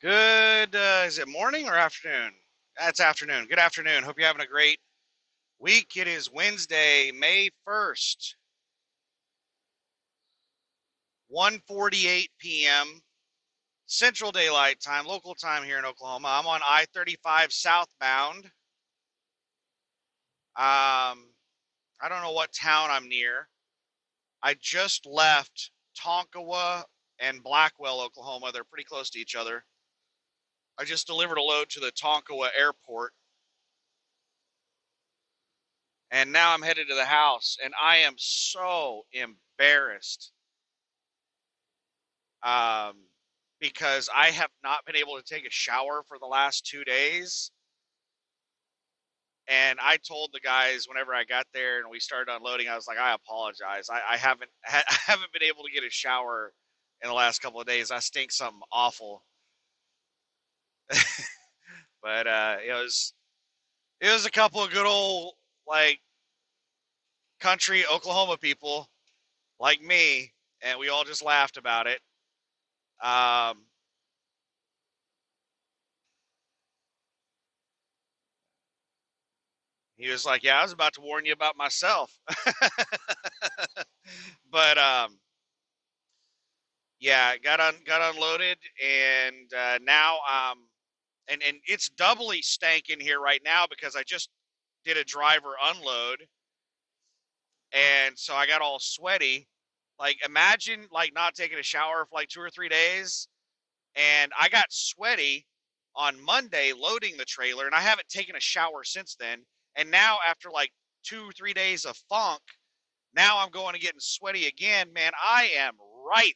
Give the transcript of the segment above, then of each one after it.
Good, is it morning or afternoon? That's afternoon. Good afternoon. Hope you're having a great week. It is Wednesday, May 1st, 1:48 p.m. Central Daylight Time, local time here in Oklahoma. I'm on I-35 southbound. I don't know what town I'm near. I just left Tonkawa and Blackwell, Oklahoma. They're pretty close to each other. I just delivered a load to the Tonkawa airport, and now I'm headed to the house, and I am so embarrassed um, because I have not been able to take a shower for the last 2 days. And I told the guys whenever I got there and we started unloading, I was like, I apologize. I haven't I haven't been able to get a shower in the last couple of days. I stink something awful. But it was a couple of good old like country Oklahoma people like me, and we all just laughed about it. Um, he was like, "Yeah, I was about to warn you about myself." But yeah, got unloaded, and now and it's doubly stank in here right now because I just did a driver unload, and so I got all sweaty. Like imagine like not taking a shower for like 2 or 3 days, and I got sweaty on Monday loading the trailer, and I haven't taken a shower since then. And now after like 2 3 days of funk, now I'm going to getting sweaty again. Man, I am ripe.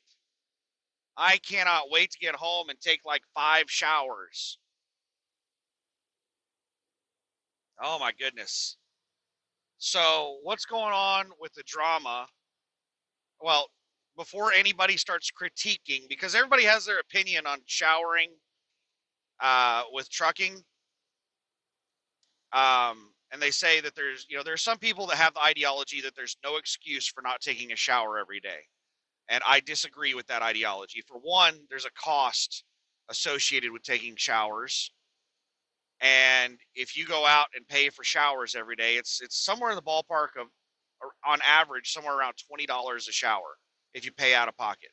I cannot wait to get home and take like 5 showers. Oh my goodness. So, what's going on with the drama? Well, before anybody starts critiquing, because everybody has their opinion on showering with trucking, and they say that there's some people that have the ideology that there's no excuse for not taking a shower every day. And I disagree with that ideology. For one, there's a cost associated with taking showers. And if you go out and pay for showers every day, it's somewhere in the ballpark of, on average, somewhere around $20 a shower if you pay out of pocket.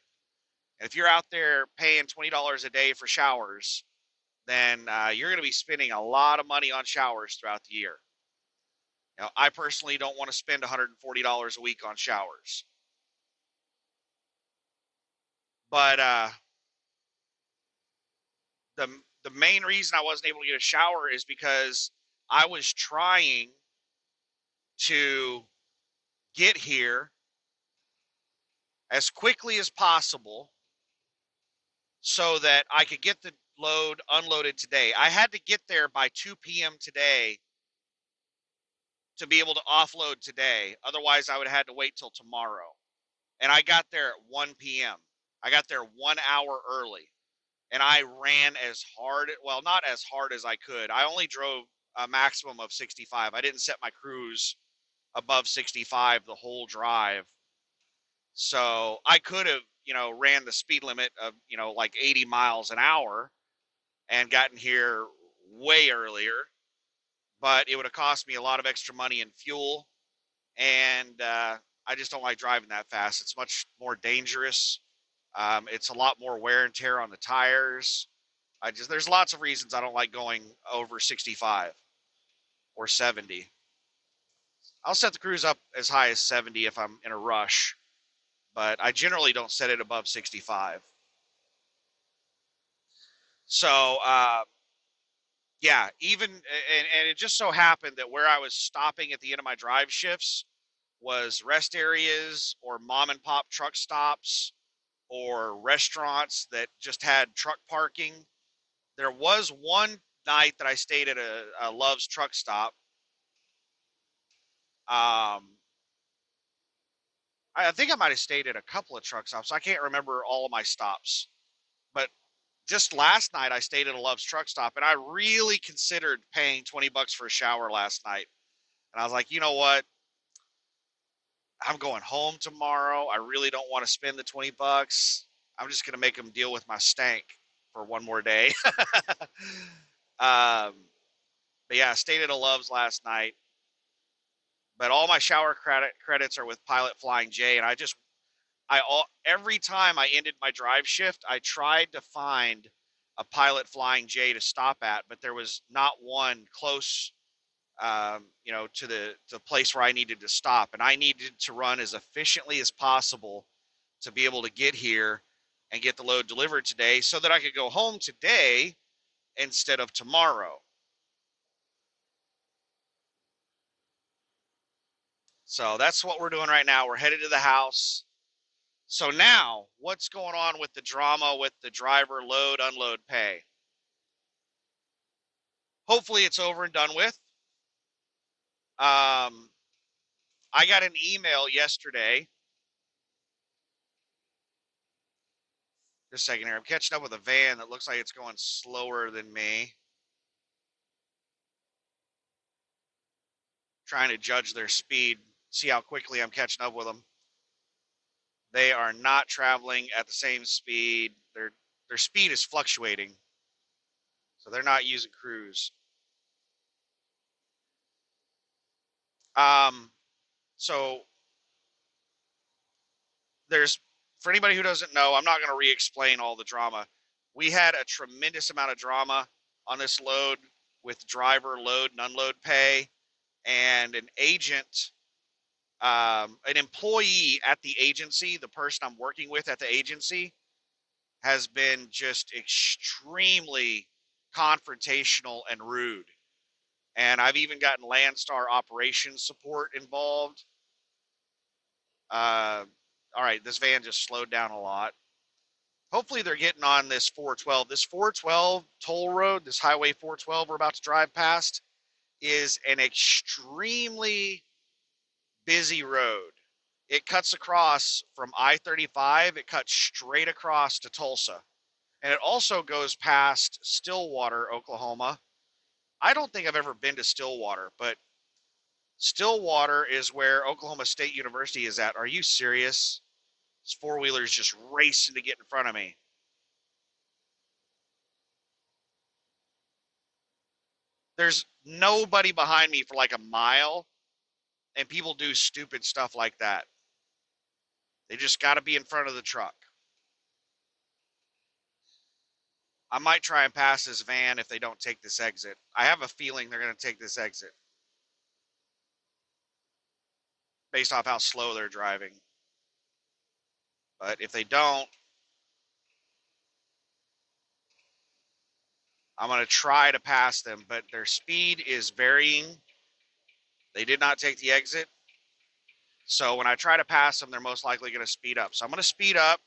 And if you're out there paying $20 a day for showers, then you're going to be spending a lot of money on showers throughout the year. Now, I personally don't want to spend $140 a week on showers, but the the main reason I wasn't able to get a shower is because I was trying to get here as quickly as possible so that I could get the load unloaded today. I had to get there by 2 p.m. today to be able to offload today. Otherwise, I would have had to wait till tomorrow. And I got there at 1 p.m. I got there 1 hour early, and I ran as hard, well, not as hard as I could. I only drove a maximum of 65. I didn't set my cruise above 65 the whole drive. So I could have, ran the speed limit of, like 80 miles an hour and gotten here way earlier, but it would have cost me a lot of extra money in fuel. And I just don't like driving that fast. It's much more dangerous. It's a lot more wear and tear on the tires. There's lots of reasons I don't like going over 65 or 70. I'll set the cruise up as high as 70 if I'm in a rush, but I generally don't set it above 65. So, yeah, and it just so happened that where I was stopping at the end of my drive shifts was rest areas or mom and pop truck stops or restaurants that just had truck parking. There was one night that I stayed at a Love's truck stop. Um, I think I might have stayed at a couple of truck stops. I can't remember all of my stops, but just last night I stayed at a Love's truck stop, and I really considered paying 20 bucks for a shower last night. And I was like, you know what? I'm going home tomorrow. I really don't want to spend the 20 bucks. I'm just going to make them deal with my stank. for one more day. um, but yeah, stayed at a Love's last night. But all my shower credits are with Pilot Flying J, and every time I ended my drive shift, I tried to find a Pilot Flying J to stop at, but there was not one close, to the place where I needed to stop, and I needed to run as efficiently as possible to be able to get here and get the load delivered today, so that I could go home today instead of tomorrow. So that's what we're doing right now. We're headed to the house. So now, what's going on with the drama with the driver load, unload, pay? Hopefully it's over and done with. I got an email yesterday. Just a second here. I'm catching up with a van that looks like it's going slower than me. Trying to judge their speed, see how quickly I'm catching up with them. They are not traveling at the same speed. Their speed is fluctuating, so they're not using cruise. So for anybody who doesn't know, I'm not going to re-explain all the drama. We had a tremendous amount of drama on this load with driver load and unload pay, and an agent, an employee at the agency, the person I'm working with at the agency, has been just extremely confrontational and rude. And I've even gotten Landstar operations support involved. All right, this van just slowed down a lot. Hopefully they're getting on this 412. This 412 toll road, this highway 412 we're about to drive past, is an extremely busy road. It cuts across from I-35. It cuts straight across to Tulsa. And it also goes past Stillwater, Oklahoma. I don't think I've ever been to Stillwater, but Stillwater is where Oklahoma State University is at. Are you serious? This four-wheeler's just racing to get in front of me. There's nobody behind me for like a mile, and people do stupid stuff like that. They just got to be in front of the truck. I might try and pass this van if they don't take this exit. I have a feeling they're going to take this exit based off how slow they're driving. But if they don't, I'm going to try to pass them, but their speed is varying. They did not take the exit. So when I try to pass them, they're most likely going to speed up. So I'm going to speed up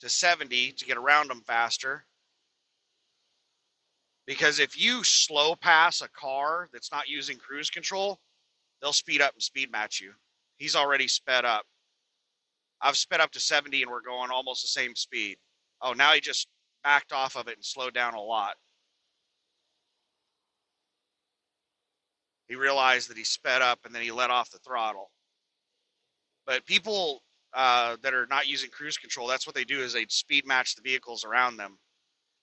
to 70 to get around them faster. Because if you slow pass a car that's not using cruise control, they'll speed up and speed match you. He's already sped up. I've sped up to 70 and we're going almost the same speed. Oh, now he just backed off of it and slowed down a lot. He realized that he sped up and then he let off the throttle. But people that are not using cruise control, that's what they do, is they speed match the vehicles around them.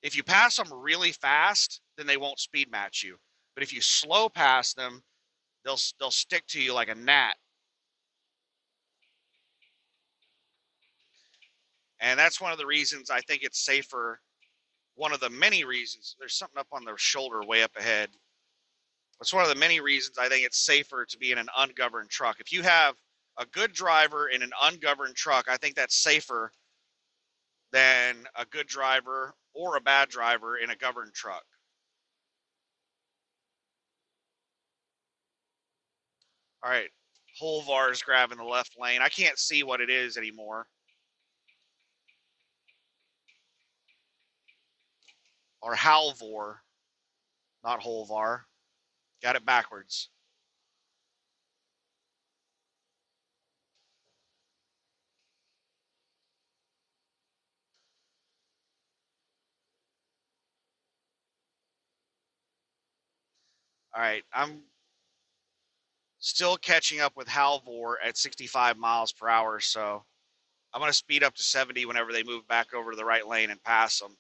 If you pass them really fast, then they won't speed match you. But if you slow pass them, they'll stick to you like a gnat. And that's one of the reasons I think it's safer. One of the many reasons. There's something up on the shoulder way up ahead. It's one of the many reasons I think it's safer to be in an ungoverned truck. If you have a good driver in an ungoverned truck, I think that's safer than a good driver or a bad driver in a governed truck. All right, Holvar's grabbing the left lane. I can't see what it is anymore. Or Halvor, not Holvar. Got it backwards. All right, I'm still catching up with Halvor at 65 miles per hour, so I'm going to speed up to 70 whenever they move back over to the right lane and pass them.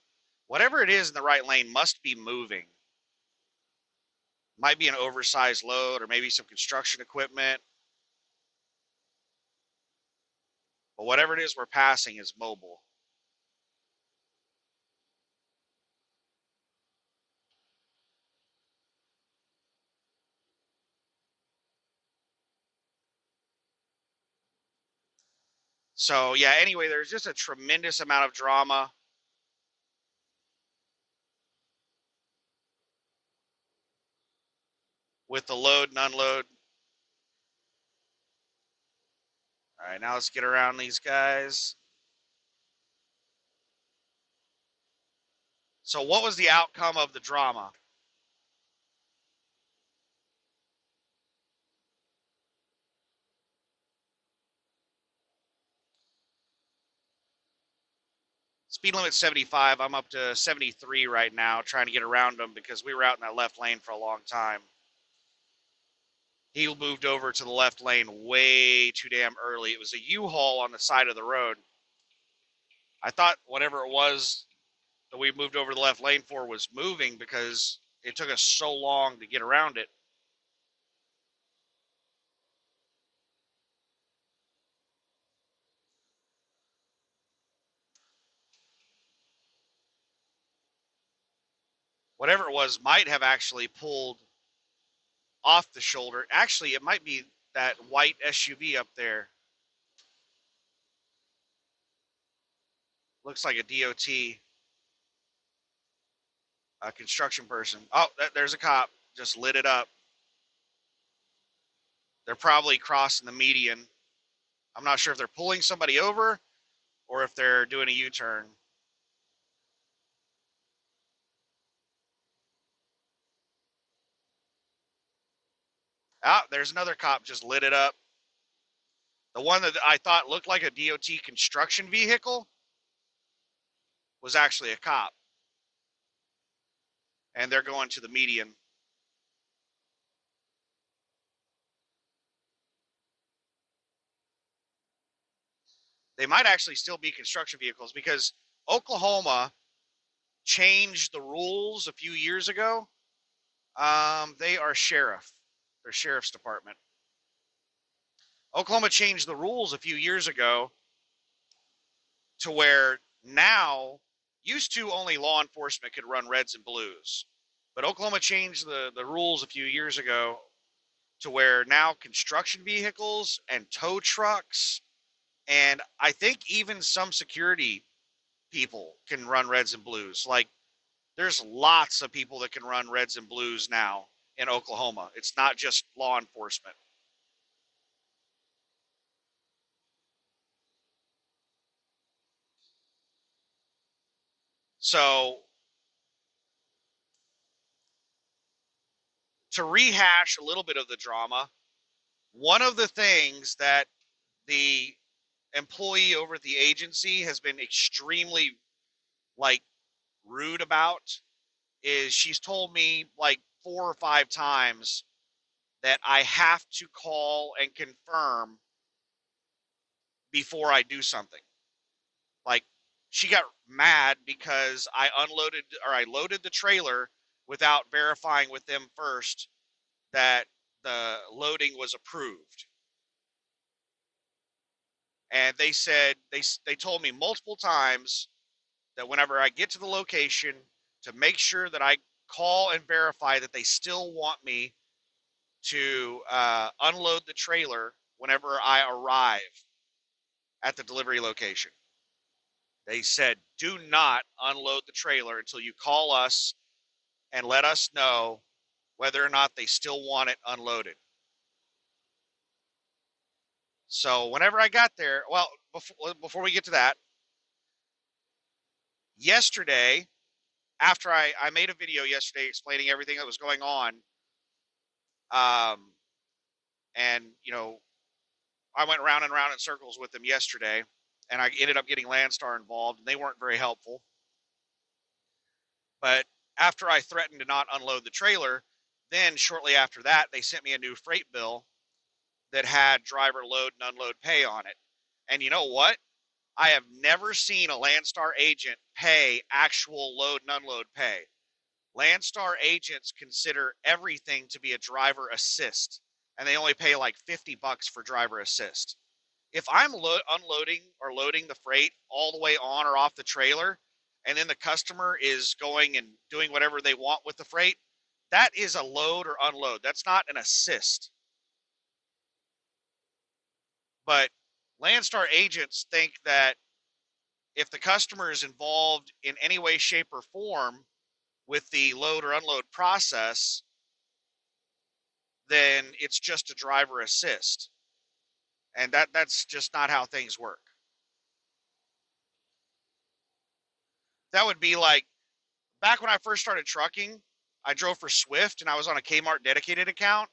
Whatever it is in the right lane must be moving. Might be an oversized load or maybe some construction equipment. But whatever it is we're passing is mobile. So, yeah, anyway, there's just a tremendous amount of drama with the load and unload. All right, now let's get around these guys. So, what was the outcome of the drama? Speed limit 75. I'm up to 73 right now, trying to get around them because we were out in that left lane for a long time. He moved over to the left lane way too damn early. It was a U-Haul on the side of the road. I thought whatever it was that we moved over to the left lane for was moving because it took us so long to get around it. Whatever it was might have actually pulled off the shoulder. Actually, it might be that white SUV up there. Looks like a DOT, a construction person. Oh, there's a cop. Just lit it up. They're probably crossing the median. I'm not sure if they're pulling somebody over or if they're doing a U-turn. Ah, there's another cop just lit it up. The one that I thought looked like a DOT construction vehicle was actually a cop. And they're going to the median. They might actually still be construction vehicles because Oklahoma changed the rules a few years ago. They are sheriff. They're sheriff's department. Oklahoma changed the rules a few years ago to where now, used to only law enforcement could run reds and blues. But Oklahoma changed the rules a few years ago to where now construction vehicles and tow trucks, and I think even some security people can run reds and blues. Like, there's lots of people that can run reds and blues now in Oklahoma. It's not just law enforcement. So, to rehash a little bit of the drama, one of the things that the employee over at the agency has been extremely, like, rude about is she's told me like 4 or 5 times that I have to call and confirm before I do something. Like, she got mad because I loaded the trailer without verifying with them first that the loading was approved. And they said they told me multiple times that whenever I get to the location to make sure that I call and verify that they still want me to unload the trailer whenever I arrive at the delivery location. They said, do not unload the trailer until you call us and let us know whether or not they still want it unloaded. So whenever I got there, well, before we get to that, yesterday, after I made a video yesterday explaining everything that was going on, um, and, I went round and round in circles with them yesterday, and I ended up getting Landstar involved, and they weren't very helpful. But after I threatened to not unload the trailer, then shortly after that, they sent me a new freight bill that had driver load and unload pay on it. And you know what? I have never seen a Landstar agent pay actual load and unload pay. Landstar agents consider everything to be a driver assist, and they only pay like $50 for driver assist. If I'm unloading or loading the freight all the way on or off the trailer, and then the customer is going and doing whatever they want with the freight, that is a load or unload. That's not an assist. But Landstar agents think that if the customer is involved in any way, shape, or form with the load or unload process, then it's just a driver assist. And that's just not how things work. That would be like back when I first started trucking, I drove for Swift and I was on a Kmart dedicated account.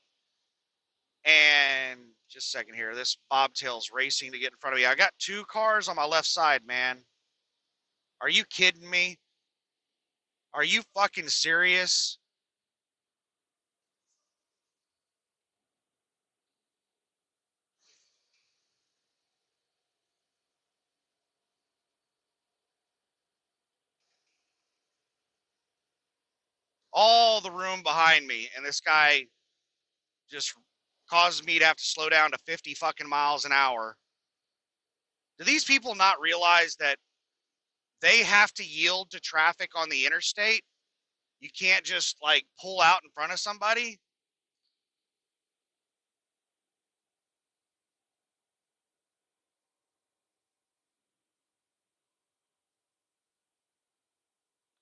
And just a second here, this bobtail's racing to get in front of me. I got two cars on my left side, man. Are you kidding me? Are you fucking serious? All the room behind me, and this guy just causes me to have to slow down to 50 fucking miles an hour. Do these people not realize that they have to yield to traffic on the interstate? You can't just like pull out in front of somebody.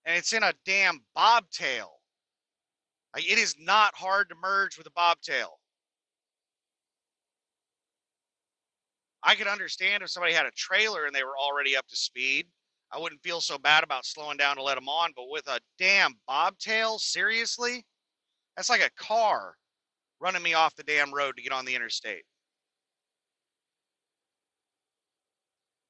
And it's in a damn bobtail. Like, it is not hard to merge with a bobtail. I could understand if somebody had a trailer and they were already up to speed. I wouldn't feel so bad about slowing down to let them on, but with a damn bobtail, seriously? That's like a car running me off the damn road to get on the interstate.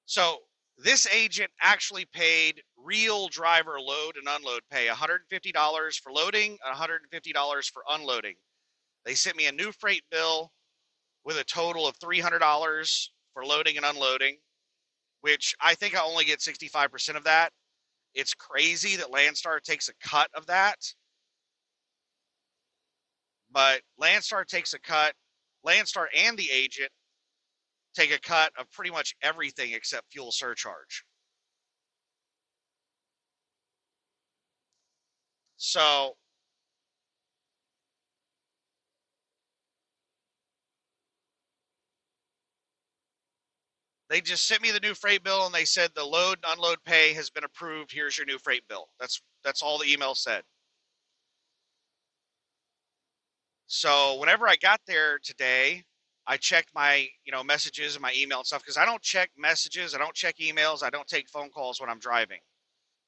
So this agent actually paid real driver load and unload pay, $150 for loading and $150 for unloading. They sent me a new freight bill with a total of $300 for loading and unloading, which I think I only get 65% of that. It's crazy that Landstar takes a cut of that, but Landstar takes a cut. Landstar and the agent take a cut of pretty much everything except fuel surcharge. So they just sent me the new freight bill and they said the load and unload pay has been approved. Here's your new freight bill. That's all the email said. So whenever I got there today, I checked my, messages and my email and stuff because I don't check messages, I don't check emails, I don't take phone calls when I'm driving.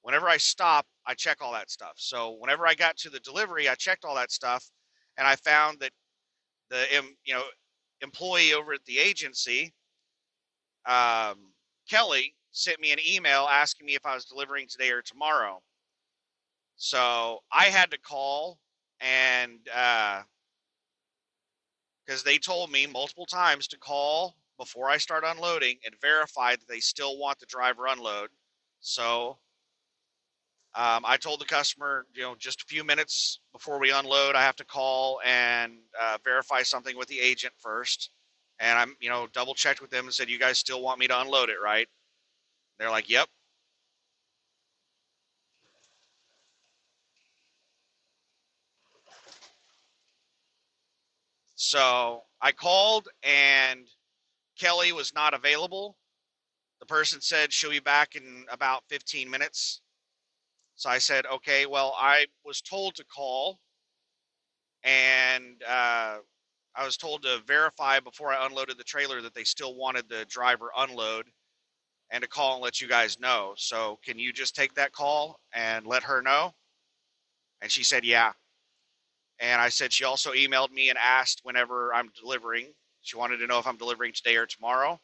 Whenever I stop, I check all that stuff. So whenever I got to the delivery, I checked all that stuff, and I found that the employee over at the agency, Kelly, sent me an email asking me if I was delivering today or tomorrow. So I had to call and because they told me multiple times to call before I start unloading and verify that they still want the driver unload. So I told the customer, just a few minutes before we unload, I have to call and verify something with the agent first. And I'm, double checked with them and said, you guys still want me to unload it, right? They're like, yep. So I called and Kelly was not available. The person said she'll be back in about 15 minutes. So I said, okay, well, I was told to call and I was told to verify before I unloaded the trailer that they still wanted the driver unload and to call and let you guys know. So can you just take that call and let her know? And she said, yeah. And I said, she also emailed me and asked whenever I'm delivering. She wanted to know if I'm delivering today or tomorrow.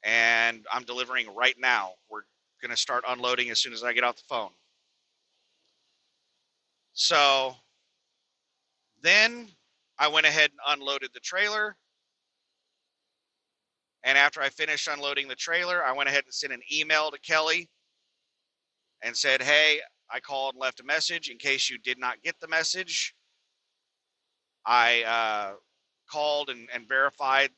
And I'm delivering right now. We're going to start unloading as soon as I get off the phone. So then I went ahead and unloaded the trailer. And after I finished unloading the trailer, I went ahead and sent an email to Kelly and said, hey, I called and left a message. In case you did not get the message, I called and verified,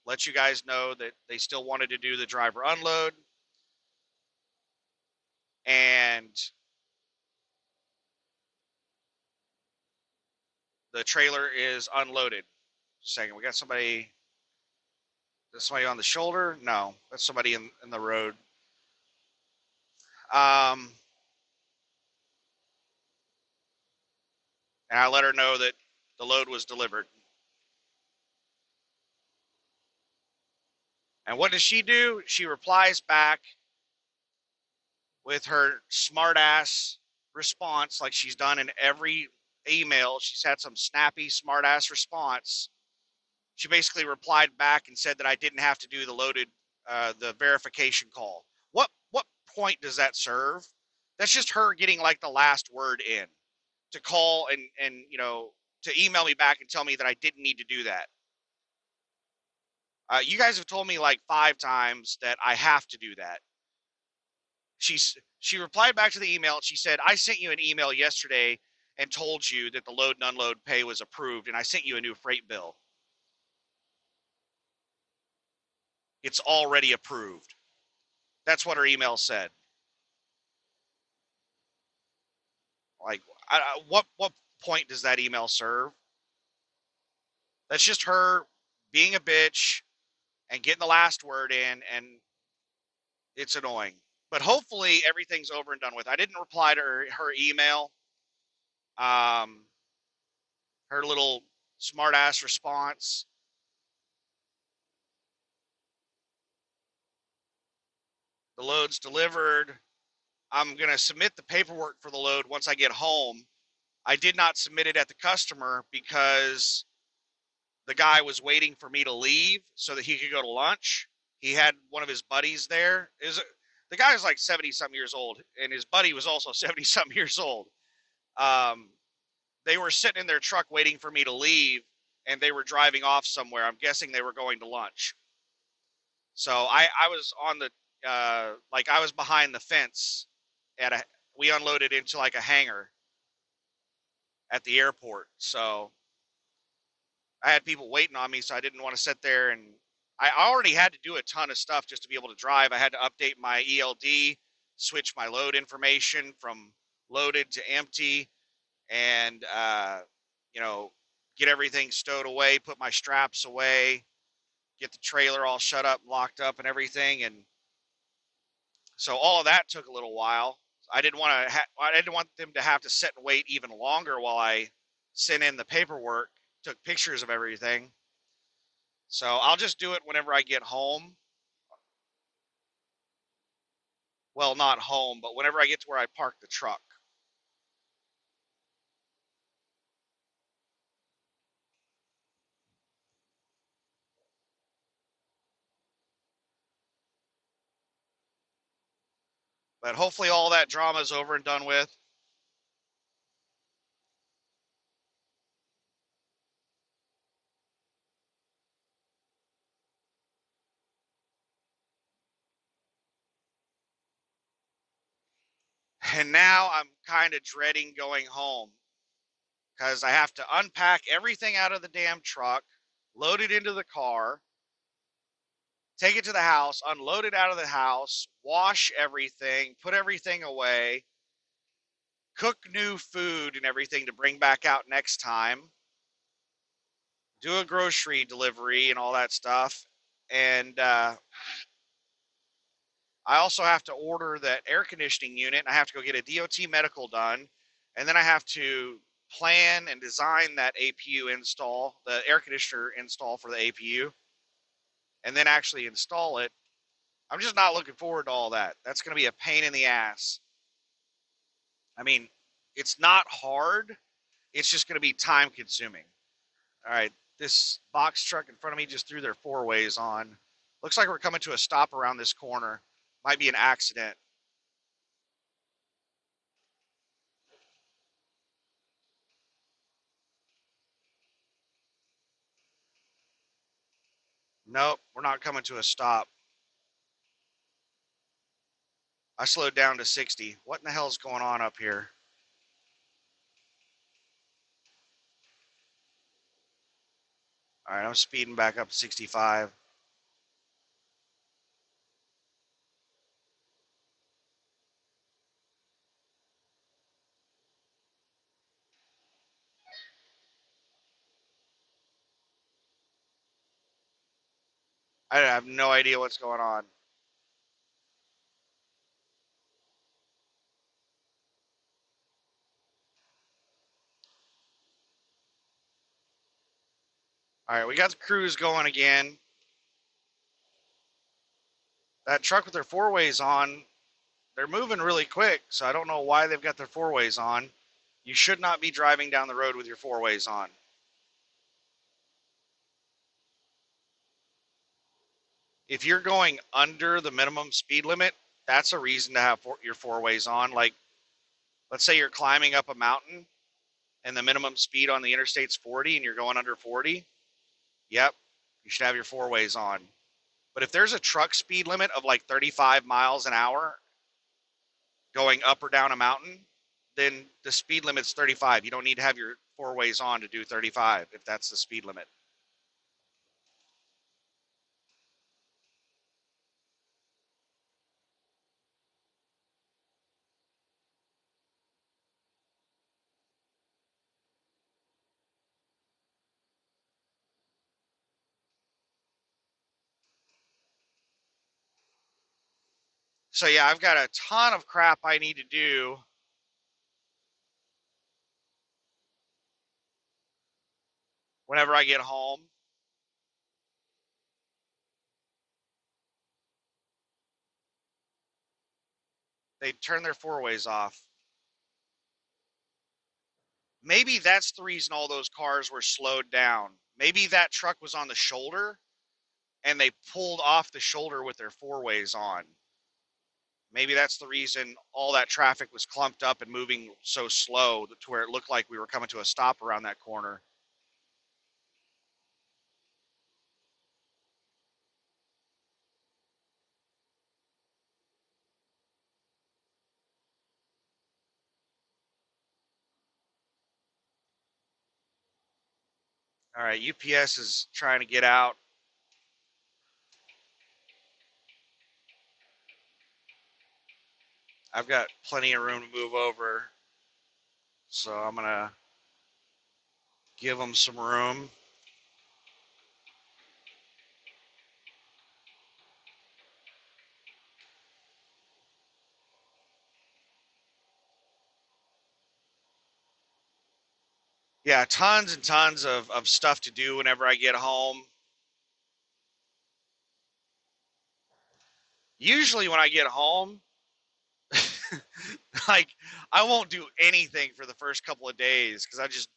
let you guys know that they still wanted to do the driver unload. And the trailer is unloaded. Just a second, we got somebody. Is somebody on the shoulder? No, that's somebody in the road. Um, and I let her know that the load was delivered. And what does she do? She replies back with her smart ass response, like she's done in every email. She's had some snappy, smart ass response. She basically replied back and said that I didn't have to do the verification call. What point does that serve? That's just her getting like the last word in to call and to email me back and tell me that I didn't need to do that. You guys have told me like 5 times that I have to do that. She replied back to the email and she said, I sent you an email yesterday and told you that the load and unload pay was approved, and I sent you a new freight bill. It's already approved. That's what her email said. Like, what point does that email serve? That's just her being a bitch and getting the last word in, and it's annoying. But hopefully everything's over and done with. I didn't reply to her email. Um, her little smart ass response. The load's delivered. I'm going to submit the paperwork for the load once I get home. I did not submit it at the customer because the guy was waiting for me to leave so that he could go to lunch. He had one of his buddies there. The guy was like 70 something years old, and his buddy was also 70 something years old. Um, they were sitting in their truck waiting for me to leave, and they were driving off somewhere. I'm guessing they were going to lunch. So I was on the like I was behind the fence at a we unloaded into like a hangar at the airport. So I had people waiting on me, so I didn't want to sit there, and I already had to do a ton of stuff just to be able to drive. I had to update my ELD, switch my load information from loaded to empty, and get everything stowed away, put my straps away, get the trailer all shut up, locked up, and everything. And so all of that took a little while. I didn't want them to have to sit and wait even longer while I sent in the paperwork, took pictures of everything. So I'll just do it whenever I get home. Well, not home, but whenever I get to where I park the truck. But hopefully all that drama is over and done with. And now I'm kind of dreading going home because I have to unpack everything out of the damn truck, load it into the car, take it to the house, unload it out of the house, wash everything, put everything away, cook new food and everything to bring back out next time, do a grocery delivery and all that stuff. And I also have to order that air conditioning unit. I have to go get a DOT medical done. And then I have to plan and design that APU install, the air conditioner install for the APU, and then actually install it. I'm just not looking forward to all that. That's going to be a pain in the ass. I mean, it's not hard. It's just going to be time consuming. All right, this box truck in front of me just threw their four ways on. Looks like we're coming to a stop around this corner. Might be an accident. Nope, we're not coming to a stop. I slowed down to 60. What in the hell is going on up here? All right, I'm speeding back up to 65. I have no idea what's going on. All right, we got the cruise going again. That truck with their four ways on, they're moving really quick, so I don't know why they've got their four ways on. You should not be driving down the road with your four ways on. If you're going under the minimum speed limit, that's a reason to have your four ways on. Like, let's say you're climbing up a mountain and the minimum speed on the interstate's 40 and you're going under 40. Yep, you should have your four ways on. But if there's a truck speed limit of like 35 miles an hour going up or down a mountain, then the speed limit's 35. You don't need to have your four ways on to do 35 if that's the speed limit. So yeah, I've got a ton of crap I need to do whenever I get home. They turn their four ways off. Maybe that's the reason all those cars were slowed down. Maybe that truck was on the shoulder and they pulled off the shoulder with their four ways on. Maybe that's the reason all that traffic was clumped up and moving so slow to where it looked like we were coming to a stop around that corner. All right, UPS is trying to get out. I've got plenty of room to move over, so I'm going to give them some room. Yeah, tons and tons of stuff to do whenever I get home. Usually when I get home, like I won't do anything for the first couple of days because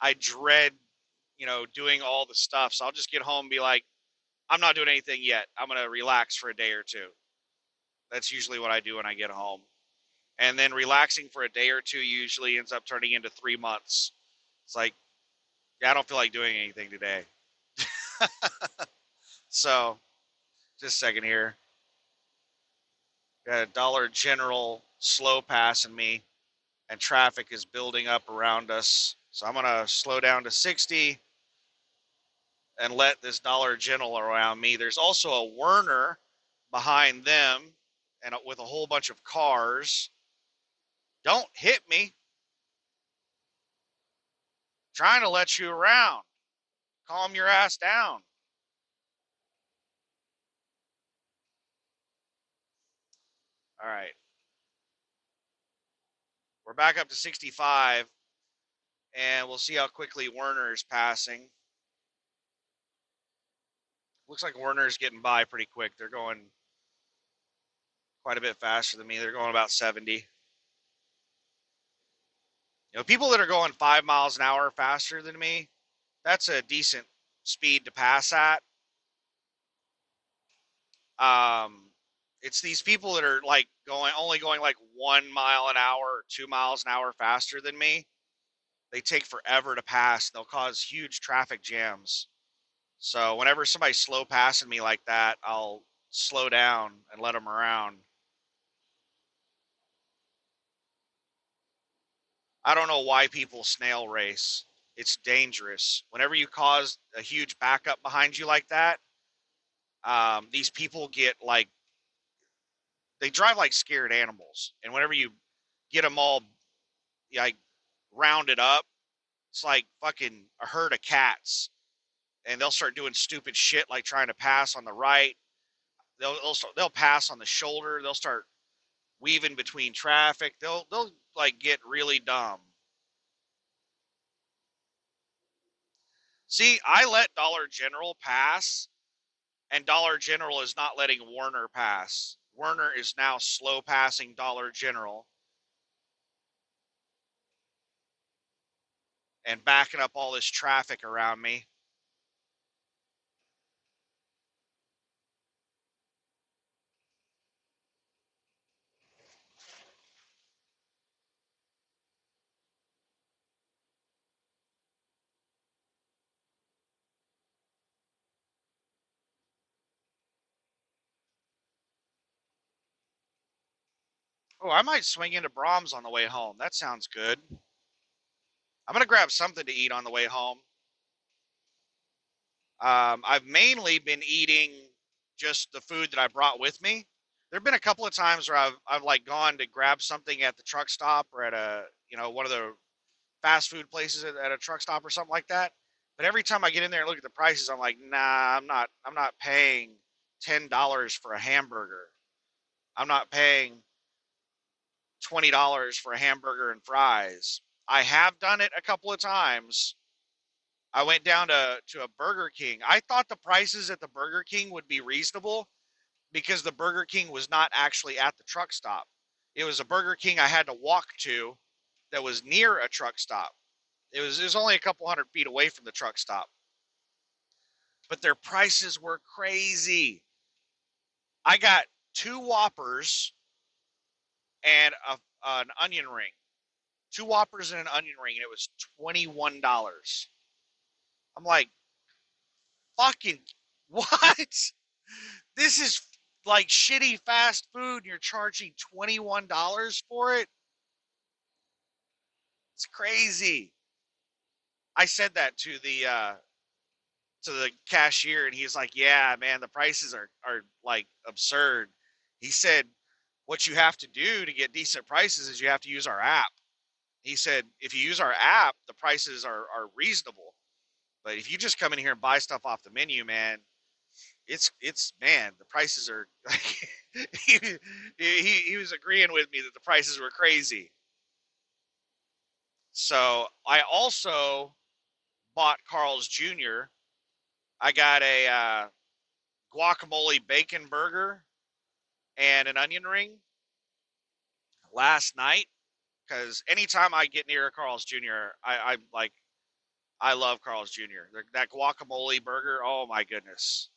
I dread, doing all the stuff. So I'll just get home and be like, I'm not doing anything yet. I'm gonna relax for a day or two. That's usually what I do when I get home. And then relaxing for a day or two usually ends up turning into 3 months. It's like, yeah, I don't feel like doing anything today. So just a second here. Got a Dollar General slow passing me, and traffic is building up around us. So I'm gonna slow down to 60 and let this Dollar General around me. There's also a Werner behind them, and with a whole bunch of cars. Don't hit me. Trying to let you around. Calm your ass down. All right. We're back up to 65, and we'll see how quickly Werner is passing. Looks like Werner's getting by pretty quick. They're going quite a bit faster than me. They're going about 70. People that are going 5 miles an hour faster than me, that's a decent speed to pass at. Um, it's these people that are like only going like 1 mile an hour or 2 miles an hour faster than me. They take forever to pass. They'll cause huge traffic jams. So whenever somebody's slow passing me like that, I'll slow down and let them around. I don't know why people snail race. It's dangerous. Whenever you cause a huge backup behind you like that, these people get like, they drive like scared animals. And whenever you get them all like rounded up, it's like fucking a herd of cats. And they'll start doing stupid shit like trying to pass on the right. They'll pass on the shoulder. They'll start weaving between traffic. They'll like get really dumb. See, I let Dollar General pass, and Dollar General is not letting Warner pass. Warner is now slow passing Dollar General and backing up all this traffic around me. Oh, I might swing into Brahms on the way home. That sounds good. I'm gonna grab something to eat on the way home. I've mainly been eating just the food that I brought with me. There've been a couple of times where I've like gone to grab something at the truck stop or at a one of the fast food places at a truck stop or something like that. But every time I get in there and look at the prices, I'm like, nah, I'm not paying $10 for a hamburger. I'm not paying $20 for a hamburger and fries. I have done it a couple of times. I went down to a Burger King. I thought the prices at the Burger King would be reasonable because the Burger King was not actually at the truck stop. It was a Burger King I had to walk to that was near a truck stop. It was only a couple 100 feet away from the truck stop, but their prices were crazy. I got two Whoppers and an onion ring. Two Whoppers and an onion ring, and it was $21. I'm like, fucking what? This is like shitty fast food, and you're charging $21 for it? It's crazy. I said that to the cashier, and he's like, "Yeah, man, the prices are like absurd." He said, "What you have to do to get decent prices is you have to use our app." He said, "If you use our app, the prices are reasonable. But if you just come in here and buy stuff off the menu, man, it's man, the prices are." he, he was agreeing with me that the prices were crazy. So I also bought Carl's Jr. I got a guacamole bacon burger and an onion ring last night because anytime I get near a Carl's Jr., I like I love Carl's Jr. That guacamole burger, oh my goodness.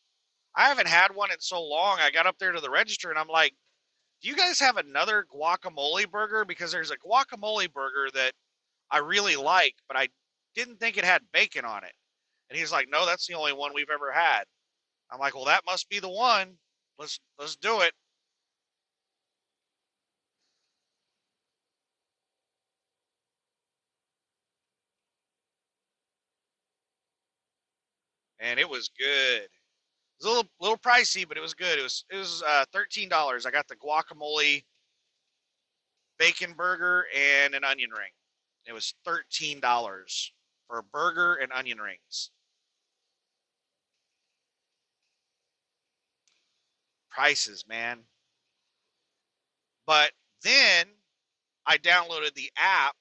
I haven't had one in so long. I got up there to the register and I'm like, do you guys have another guacamole burger? Because there's a guacamole burger that I really like, but I didn't think it had bacon on it. And he's like, no, that's the only one we've ever had. I'm like, well, that must be the one. Let's do it. And it was good. It was a little pricey, but it was good. It was $13. I got the guacamole bacon burger and an onion ring. It was $13 for a burger and onion rings. Prices, man. But then I downloaded the app,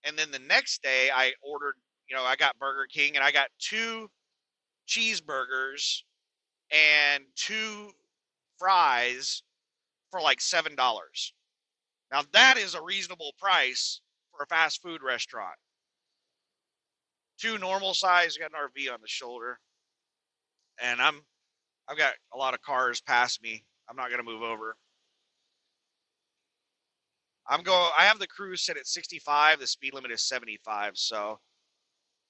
and then the next day I ordered. I got Burger King, and I got two cheeseburgers and two fries for like $7. Now that is a reasonable price for a fast food restaurant. Two normal size, got an RV on the shoulder, and I've got a lot of cars past me. I'm not gonna move over. I have the cruise set at 65. The speed limit is 75. So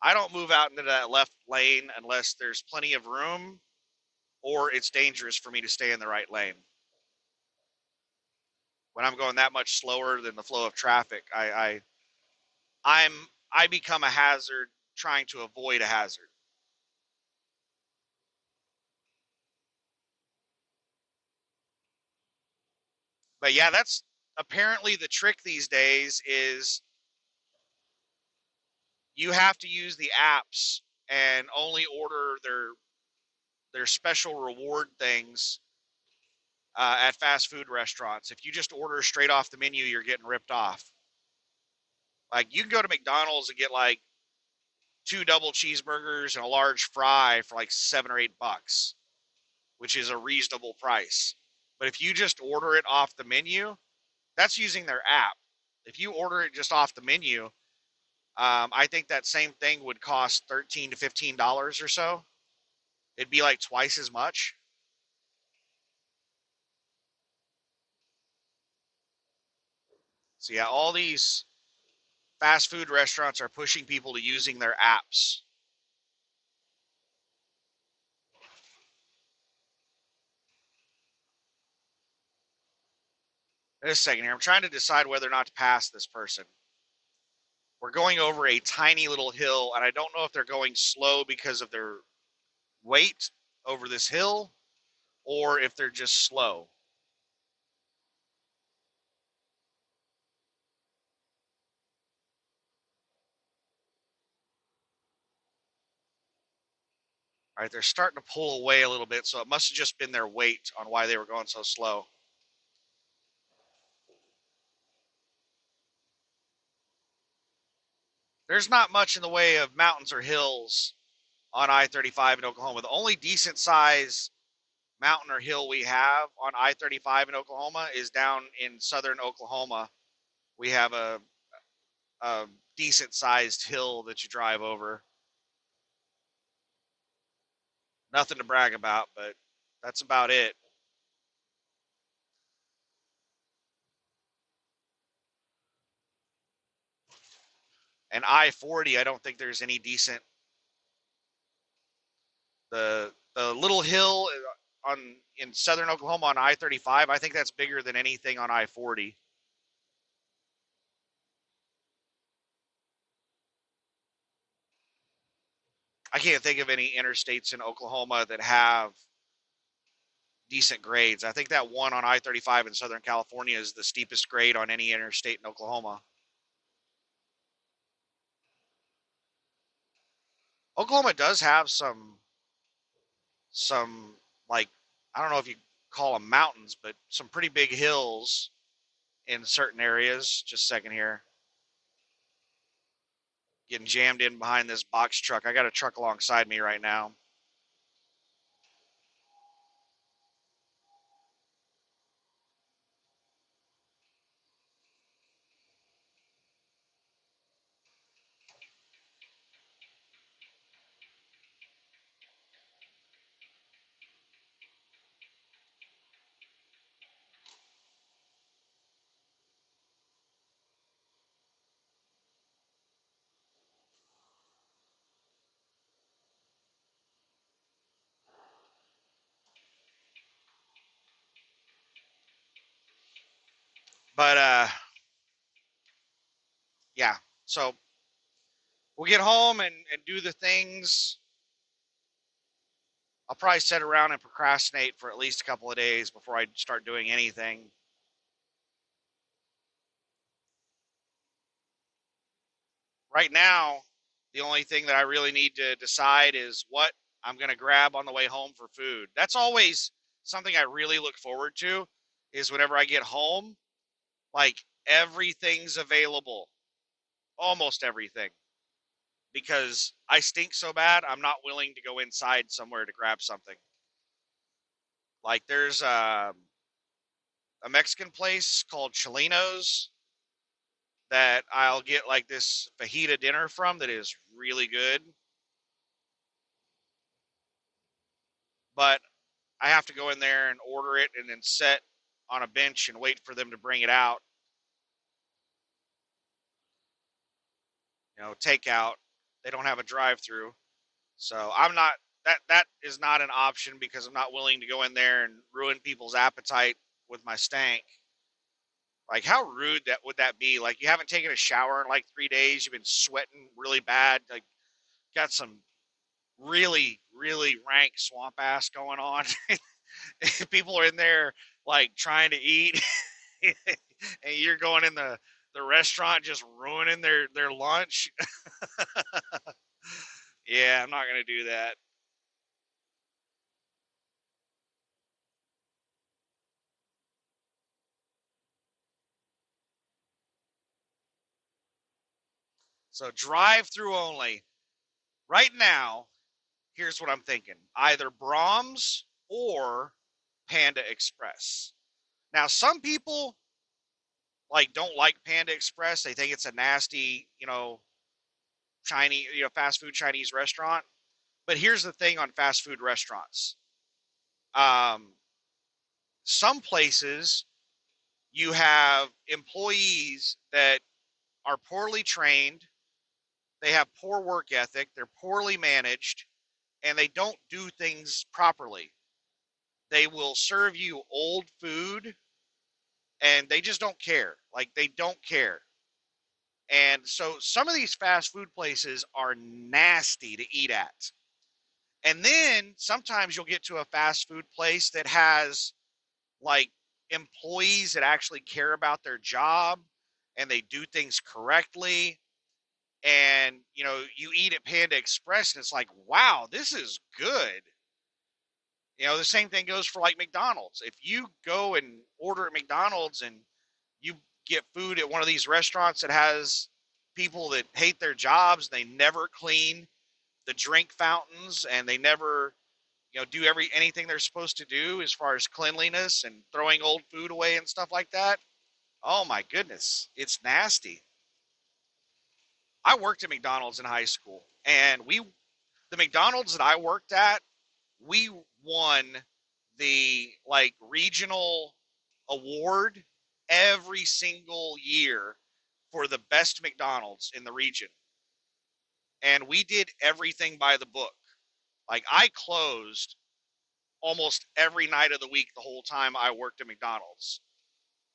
I don't move out into that left lane unless there's plenty of room or it's dangerous for me to stay in the right lane. When I'm going that much slower than the flow of traffic, I become a hazard trying to avoid a hazard. But yeah, that's apparently the trick these days is you have to use the apps and only order their special reward things at fast food restaurants. If you just order straight off the menu, you're getting ripped off. Like you can go to McDonald's and get like two double cheeseburgers and a large fry for like $7 or $8, which is a reasonable price. But if you just order it off the menu, that's using their app. If you order it just off the menu, I think that same thing would cost $13 to $15 or so. It'd be like twice as much. So yeah, all these fast food restaurants are pushing people to using their apps. In a second here, I'm trying to decide whether or not to pass this person. We're going over a tiny little hill, and I don't know if they're going slow because of their weight over this hill or if they're just slow. All right, they're starting to pull away a little bit, so it must have just been their weight on why they were going so slow. There's not much in the way of mountains or hills on I-35 in Oklahoma. The only decent size mountain or hill we have on I-35 in Oklahoma is down in southern Oklahoma. We have a decent sized hill that you drive over. Nothing to brag about, but that's about it. And I-40, I don't think there's any decent. The little hill on in southern Oklahoma on I-35, I think that's bigger than anything on I-40. I can't think of any interstates in Oklahoma that have decent grades. I think that one on I-35 in Southern California is the steepest grade on any interstate in Oklahoma. Oklahoma does have some like I don't know if you call them mountains, but some pretty big hills in certain areas. Just a second here. Getting jammed in behind this box truck. I got a truck alongside me right now. But yeah. So we'll get home and do the things. I'll probably sit around and procrastinate for at least a couple of days before I start doing anything. Right now, the only thing that I really need to decide is what I'm going to grab on the way home for food. That's always something I really look forward to is whenever I get home, like everything's available, almost everything, because I stink so bad, I'm not willing to go inside somewhere to grab something. Like there's a Mexican place called Chilino's that I'll get like this fajita dinner from that is really good. But I have to go in there and order it and then sit on a bench and wait for them to bring it out, takeout. They don't have a drive-through, so I'm not. That is not an option because I'm not willing to go in there and ruin people's appetite with my stank. Like, how rude that would that be? Like, you haven't taken a shower in like 3 days. You've been sweating really bad. Like, got some really, really rank swamp ass going on. People are in there like trying to eat, and you're going in the restaurant just ruining their lunch. Yeah, I'm not gonna do that. So drive through only. Right now, here's what I'm thinking: either Brahms or Panda Express. Now, some people like don't like Panda Express. They think it's a nasty, Chinese, fast food Chinese restaurant. But here's the thing on fast food restaurants. Um, some places you have employees that are poorly trained, they have poor work ethic, they're poorly managed, and they don't do things properly. They will serve you old food and they just don't care. Like, they don't care. And so some of these fast food places are nasty to eat at. And then sometimes you'll get to a fast food place that has like employees that actually care about their job and they do things correctly. And you eat at Panda Express and it's like, wow, this is good. The same thing goes for like McDonald's. If you go and order at McDonald's and you get food at one of these restaurants that has people that hate their jobs, they never clean the drink fountains and they never do anything they're supposed to do as far as cleanliness and throwing old food away and stuff like that. Oh my goodness, it's nasty. I worked at McDonald's in high school, and the McDonald's that I worked at, we won the like regional award every single year for the best McDonald's in the region. And we did everything by the book. Like, I closed almost every night of the week the whole time I worked at McDonald's.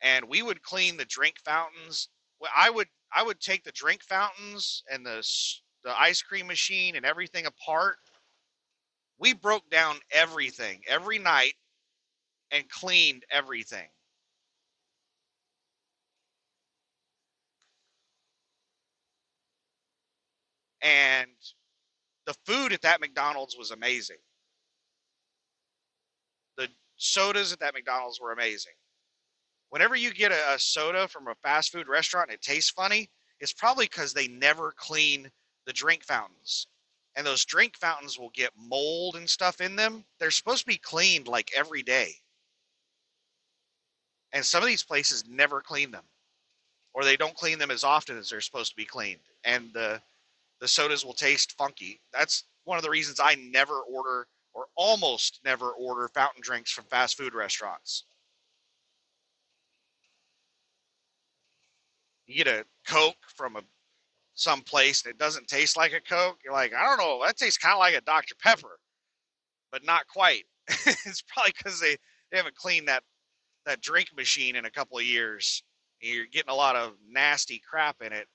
And we would clean the drink fountains. Well, I would take the drink fountains and the ice cream machine and everything apart. We broke down everything every night and cleaned everything. And the food at that McDonald's was amazing. The sodas at that McDonald's were amazing. Whenever you get a soda from a fast food restaurant and it tastes funny, it's probably because they never clean the drink fountains. And those drink fountains will get mold and stuff in them. They're supposed to be cleaned like every day. And some of these places never clean them, or they don't clean them as often as they're supposed to be cleaned. And the sodas will taste funky. That's one of the reasons I never order, or almost never order, fountain drinks from fast food restaurants. You get a Coke from some place that doesn't taste like a Coke. You're like, I don't know, that tastes kind of like a Dr. Pepper, but not quite. It's probably because they haven't cleaned that drink machine in a couple of years. You're getting a lot of nasty crap in it.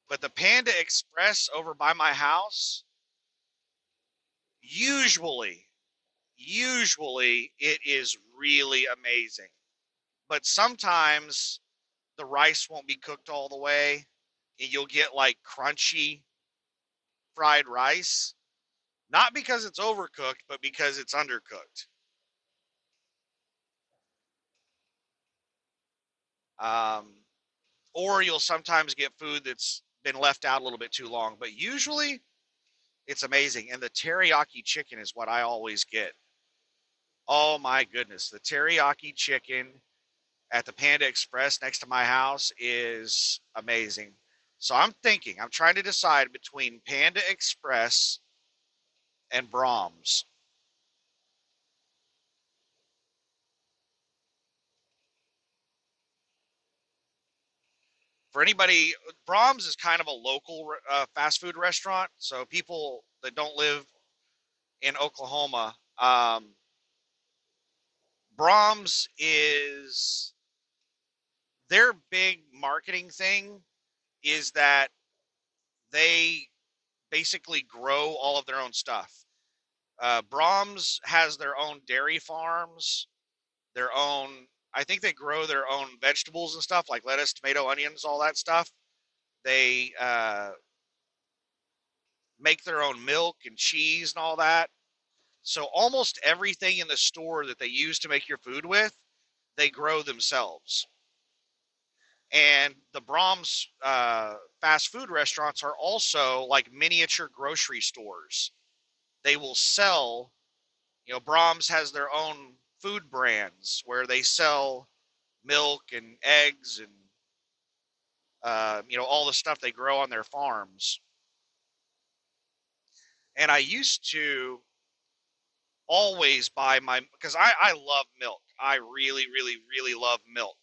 But the Panda Express over by my house, usually, usually it is really amazing. But sometimes the rice won't be cooked all the way, and you'll get like crunchy fried rice. Not because it's overcooked, but because it's undercooked. Um, or you'll sometimes get food that's been left out a little bit too long. But usually it's amazing. And the teriyaki chicken is what I always get. Oh my goodness. The teriyaki chicken at the Panda Express next to my house is amazing. So I'm trying to decide between Panda Express and Brahms. For anybody, Brahms is kind of a local fast food restaurant. So people that don't live in Oklahoma, Brahms is their big marketing thing is that they basically grow all of their own stuff. Brahms has their own dairy farms, their own, I think they grow their own vegetables and stuff like lettuce, tomato, onions, all that stuff. They make their own milk and cheese and all that. So almost everything in the store that they use to make your food with, they grow themselves. And the Brahms fast food restaurants are also like miniature grocery stores. They will sell, Brahms has their own food brands where they sell milk and eggs and, all the stuff they grow on their farms. And I used to always buy because I love milk. I really, really, really love milk.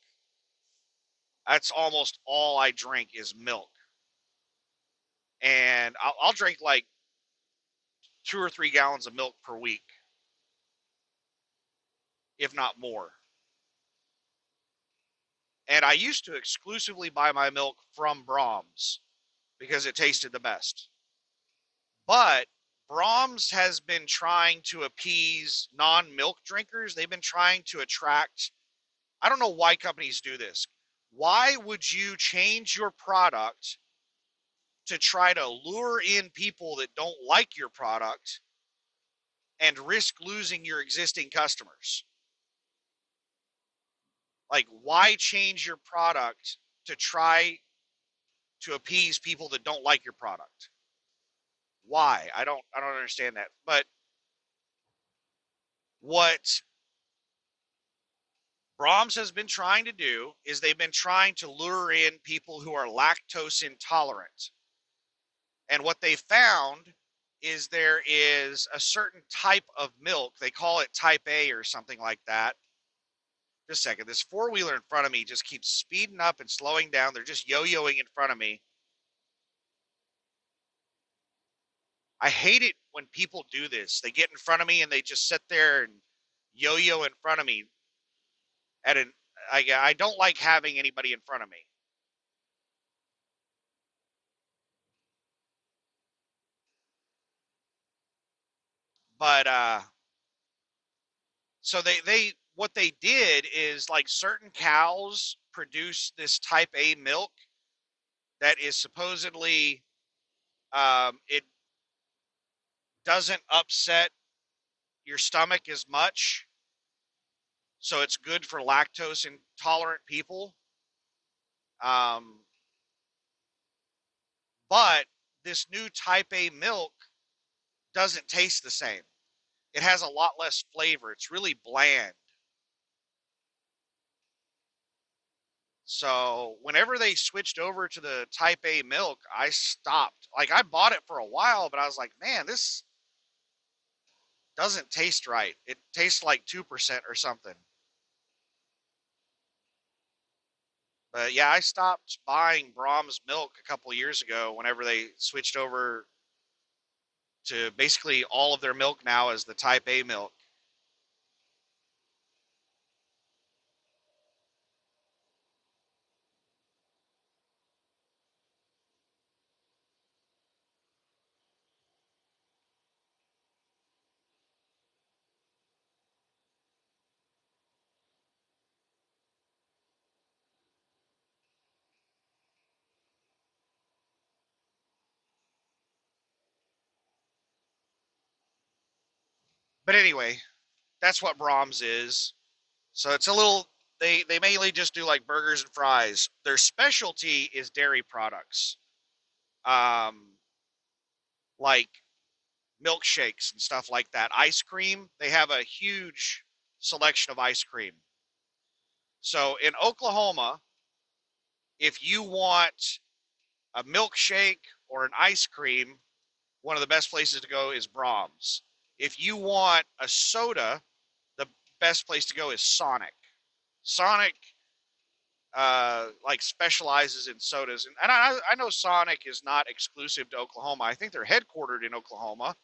That's almost all I drink is milk. And I'll drink like 2 or 3 gallons of milk per week, if not more. And I used to exclusively buy my milk from Brahms because it tasted the best. But Brahms has been trying to appease non-milk drinkers. They've been trying to attract, I don't know why companies do this. Why would you change your product to try to lure in people that don't like your product and risk losing your existing customers? Like, why change your product to try to appease people that don't like your product? Why? I don't understand that. But what Brahms has been trying to do is they've been trying to lure in people who are lactose intolerant. And what they found is there is a certain type of milk. They call it type A or something like that. Just a second. This four-wheeler in front of me just keeps speeding up and slowing down. They're just yo-yoing in front of me. I hate it when people do this. They get in front of me and they just sit there and yo-yo in front of me. I don't like having anybody in front of me. But so they what they did is like certain cows produce this type A milk that is supposedly it doesn't upset your stomach as much, so it's good for lactose intolerant people. Um, but this new type A milk doesn't taste the same. It has a lot less flavor. It's really bland. So whenever they switched over to the type A milk, I stopped. Like I bought it for a while, but I was like, man, this doesn't taste right. It tastes like 2% or something. But yeah, I stopped buying Brahms milk a couple years ago whenever they switched over to basically all of their milk now is the type A milk. But anyway, that's what Brahms is. So it's a little they mainly just do like burgers and fries. Their specialty is dairy products. Um like milkshakes and stuff like that. Ice cream, they have a huge selection of ice cream. So in Oklahoma, if you want a milkshake or an ice cream, one of the best places to go is Brahms. If you want a soda, the best place to go is Sonic. Sonic like specializes in sodas, and I know Sonic is not exclusive to Oklahoma. I think they're headquartered in Oklahoma,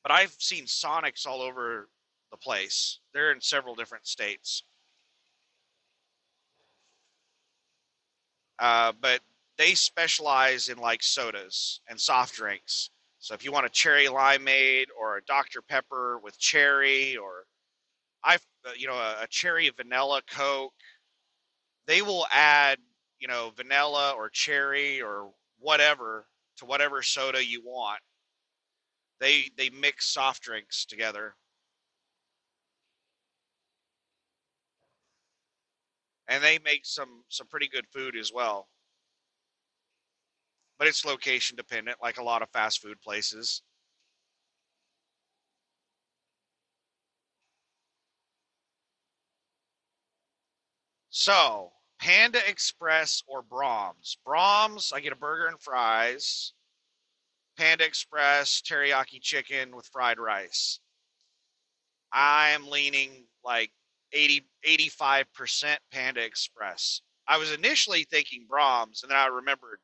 but I've seen Sonics all over the place. They're in several different states. But they specialize in like sodas and soft drinks. So if you want a cherry limeade or a Dr. Pepper with cherry, or a cherry vanilla Coke, they will add, vanilla or cherry or whatever to whatever soda you want. They mix soft drinks together, and they make some pretty good food as well. But it's location dependent, like a lot of fast food places. So, Panda Express or Brahms? Brahms, I get a burger and fries. Panda Express, teriyaki chicken with fried rice. I'm leaning like 85% Panda Express. I was initially thinking Brahms, and then I remembered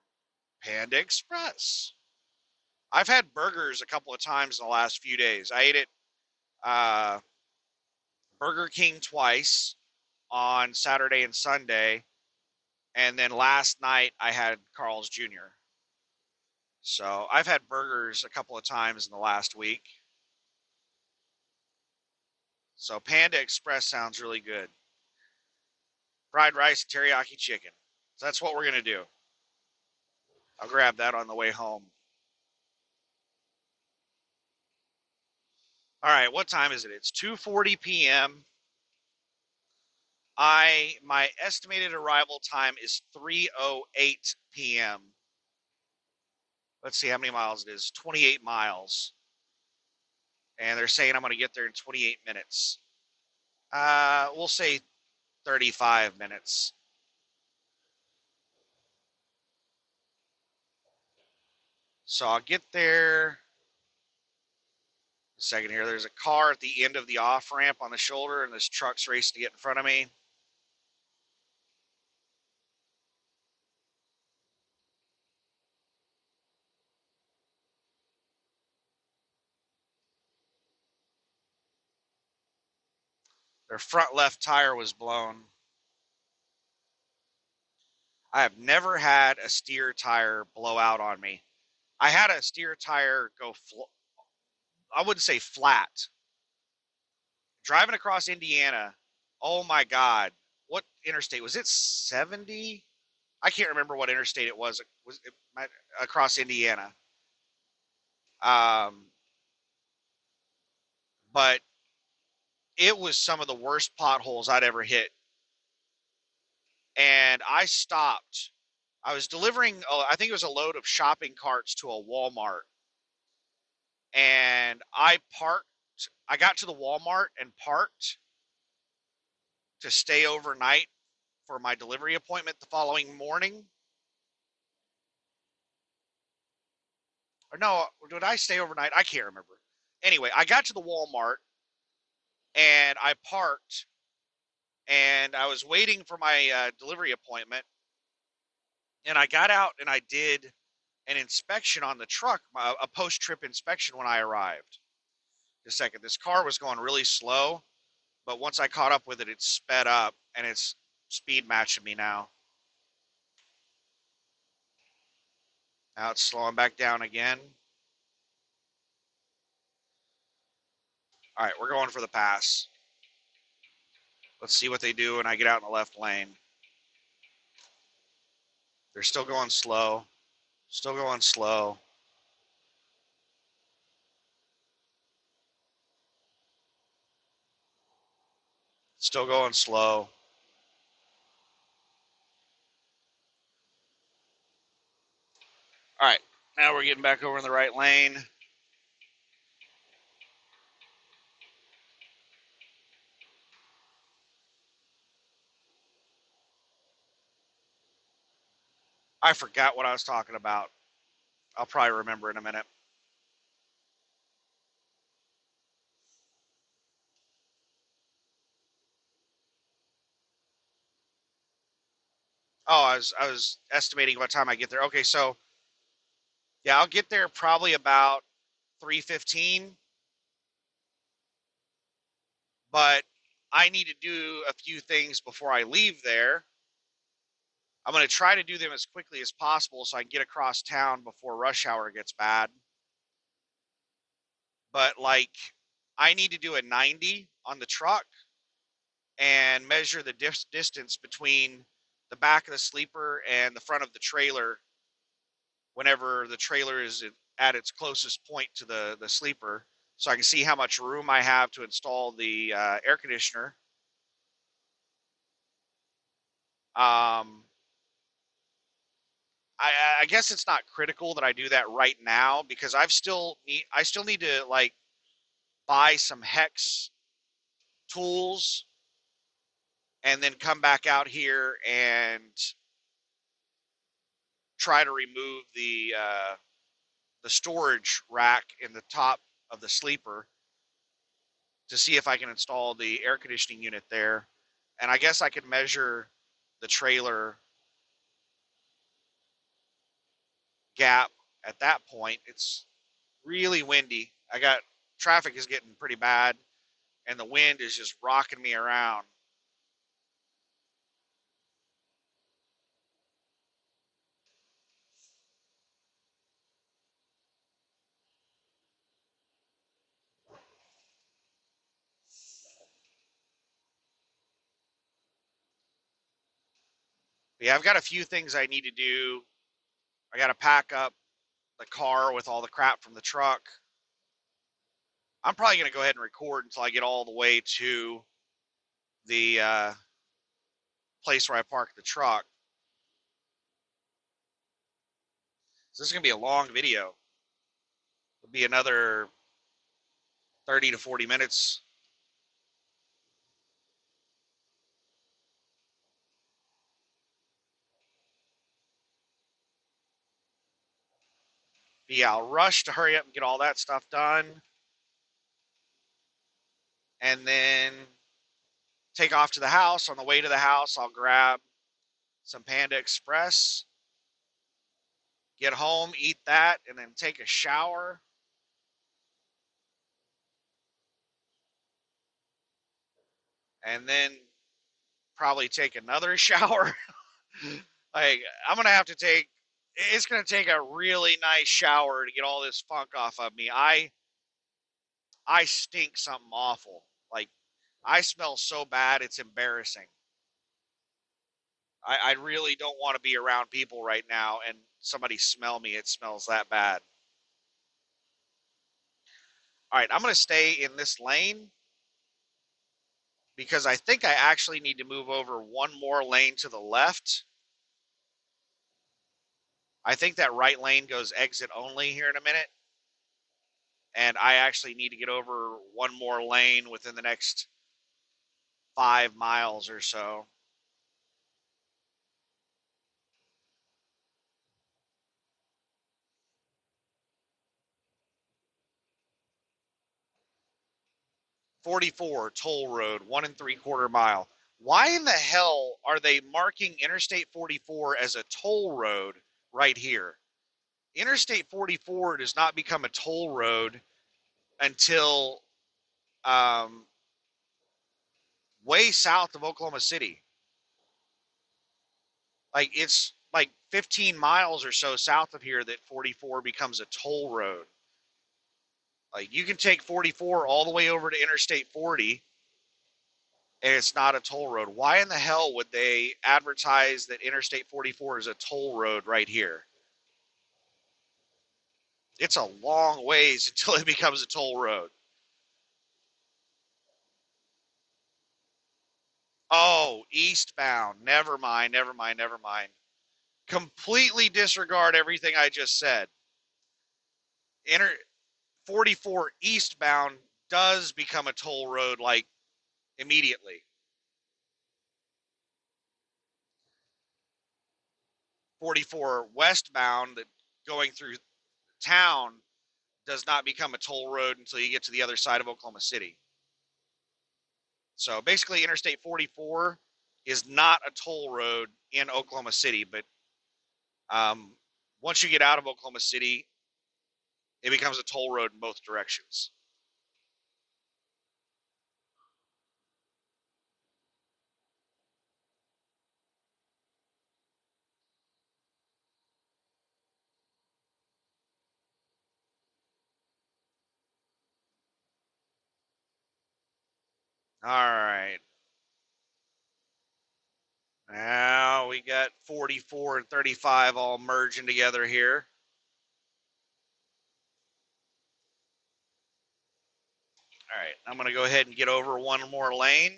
Panda Express. I've had burgers a couple of times in the last few days. I ate at uh, Burger King twice on Saturday and Sunday, and then last night I had Carl's Jr. So I've had burgers a couple of times in the last week. So Panda Express sounds really good. Fried rice and teriyaki chicken. So that's what we're going to do. I'll grab that on the way home. All right, what time is it? It's 2:40 p.m. My estimated arrival time is 3:08 p.m. Let's see how many miles it is. 28 miles. And they're saying I'm going to get there in 28 minutes. We'll say 35 minutes. So I'll get there. A second here. There's a car at the end of the off ramp on the shoulder, and this truck's racing to get in front of me. Their front left tire was blown. I have never had a steer tire blow out on me. I had a steer tire go, I wouldn't say flat. Driving across Indiana, oh my God. What interstate? Was it 70? I can't remember what interstate it was. Was it across Indiana? Um, but it was some of the worst potholes I'd ever hit. And I stopped. I was delivering, I think it was a load of shopping carts to a Walmart. And I parked. I got to the Walmart and parked to stay overnight for my delivery appointment the following morning. Or no, did I stay overnight? I can't remember. Anyway, I got to the Walmart and I parked, and I was waiting for my delivery appointment. And I got out and I did an inspection on the truck, a post-trip inspection when I arrived. Just a second, this car was going really slow, but once I caught up with it, it sped up and it's speed matching me now. Now it's slowing back down again. All right, we're going for the pass. Let's see what they do when I get out in the left lane. They're still going slow. Still going slow. Still going slow. All right, now we're getting back over in the right lane. I forgot what I was talking about. I'll probably remember in a minute. Oh, I was estimating what time I get there. Okay, so yeah, I'll get there probably about 3:15, but I need to do a few things before I leave there. I'm going to try to do them as quickly as possible so I can get across town before rush hour gets bad. But like, I need to do a 90 on the truck and measure the distance between the back of the sleeper and the front of the trailer whenever the trailer is at its closest point to the sleeper, so I can see how much room I have to install the air conditioner. Um, I guess it's not critical that I do that right now because I still need to like buy some hex tools and then come back out here and try to remove the storage rack in the top of the sleeper to see if I can install the air conditioning unit there. And I guess I could measure the trailer gap at that point. It's really windy. I got traffic is getting pretty bad and the wind is just rocking me around. But yeah, I've got a few things I need to do. I got to pack up the car with all the crap from the truck. I'm probably going to go ahead and record until I get all the way to the place where I parked the truck. So this is going to be a long video. It'll be another 30 to 40 minutes. But yeah, I'll rush to hurry up and get all that stuff done. And then take off to the house. On the way to the house, I'll grab some Panda Express, get home, eat that, and then take a shower. And then probably take another shower. Like, I'm going to have to take, it's going to take a really nice shower to get all this funk off of me. I stink something awful. Like, I smell so bad, it's embarrassing. I really don't want to be around people right now and somebody smell me. It smells that bad. All right, I'm going to stay in this lane because I think I actually need to move over one more lane to the left. I think that right lane goes exit only here in a minute. And I actually need to get over one more lane within the next 5 miles or so. 44 toll road, 1 3/4 mile. Why in the hell are they marking Interstate 44 as a toll road right here? Interstate 44 does not become a toll road until um, way south of Oklahoma City. Like it's like 15 miles or so south of here that 44 becomes a toll road. Like you can take 44 all the way over to Interstate 40 and it's not a toll road. Why in the hell would they advertise that Interstate 44 is a toll road right here? It's a long ways until it becomes a toll road. Oh, eastbound. Never mind, never mind, never mind. Completely disregard everything I just said. Inter 44 eastbound does become a toll road like immediately. 44 westbound that going through town does not become a toll road until you get to the other side of Oklahoma City. So basically, Interstate 44 is not a toll road in Oklahoma City, but once you get out of Oklahoma City, it becomes a toll road in both directions. All right. Now we got 44 and 35 all merging together here. All right, I'm going to go ahead and get over one more lane.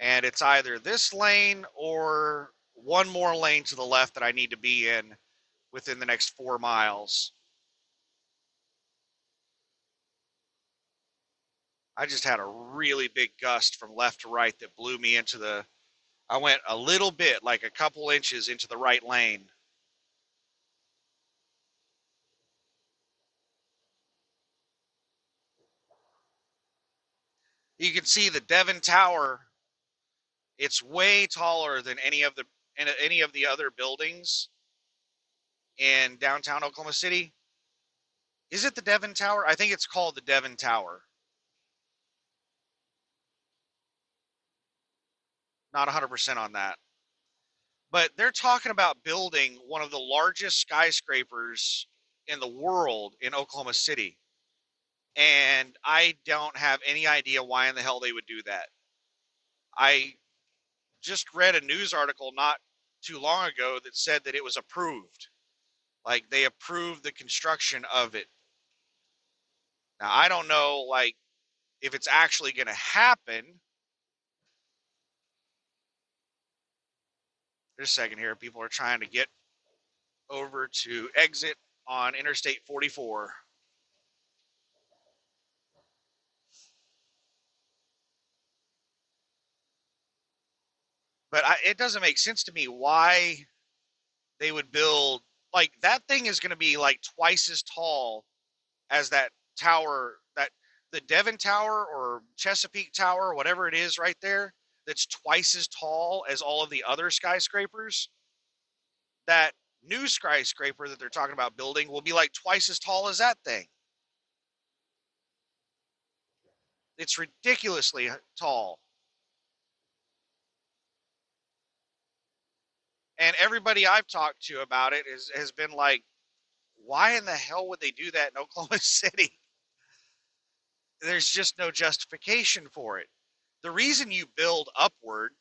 And it's either this lane or one more lane to the left that I need to be in within the next 4 miles. I just had a really big gust from left to right that blew me into the. I went a little bit, like a couple inches into the right lane. You can see the Devon Tower. It's way taller than any of the other buildings in downtown Oklahoma City. Is it the Devon Tower? I think it's called the Devon Tower. Not 100% on that. But they're talking about building one of the largest skyscrapers in the world in Oklahoma City. And I don't have any idea why in the hell they would do that. I just read a news article not too long ago that said that it was approved. Like they approved the construction of it. Now I don't know like if it's actually going to happen. There's a second here. People are trying to get over to exit on Interstate 44. But it doesn't make sense to me why they would build like that thing is going to be like twice as tall as that tower, that the Devon Tower or Chesapeake Tower, whatever it is right there, that's twice as tall as all of the other skyscrapers. That new skyscraper that they're talking about building will be like twice as tall as that thing. It's ridiculously tall. And everybody I've talked to about it has been like, why in the hell would they do that in Oklahoma City? There's just no justification for it. The reason you build upward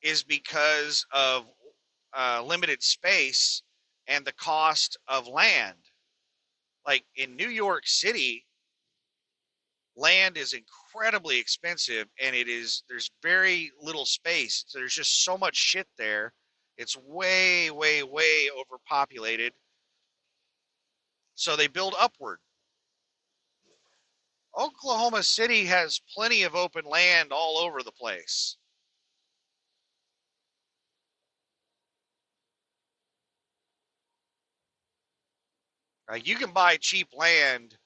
is because of limited space and the cost of land. Like in New York City, land is incredibly expensive and there's very little space. There's just so much shit there. It's way, way, way overpopulated. So they build upward. Oklahoma City has plenty of open land all over the place. You can buy cheap land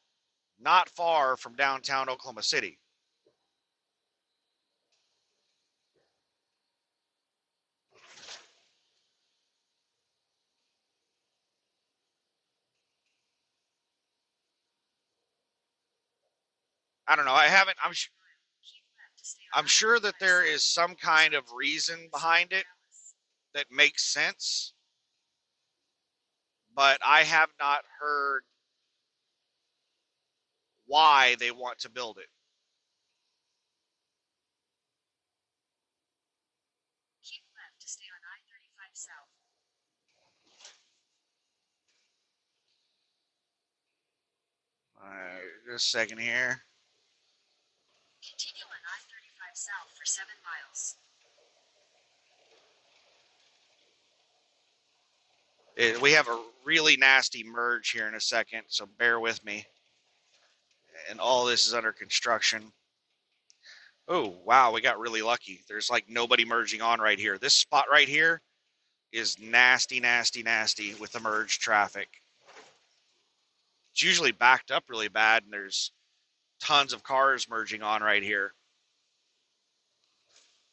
not far from downtown Oklahoma City. I don't know. I haven't. I'm sure that there is some kind of reason behind it that makes sense, but I have not heard why they want to build it. Keep left to stay on I-35 South. All right, just a second here. Continue on I-35 South for 7 miles. We have a really nasty merge here in a second, so bear with me. And all this is under construction. Oh, wow, we got really lucky. There's like nobody merging on right here. This spot right here is nasty, nasty, nasty with the merge traffic. It's usually backed up really bad, and there's tons of cars merging on right here.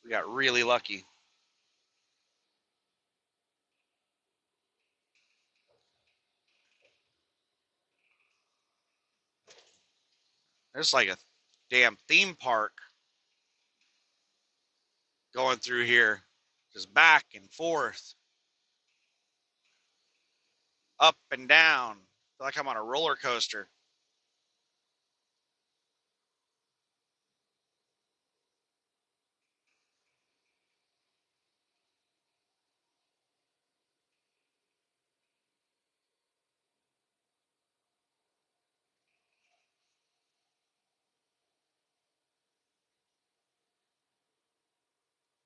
We got really lucky. There's like a damn theme park going through here, just back and forth, up and down. I feel like I'm on a roller coaster.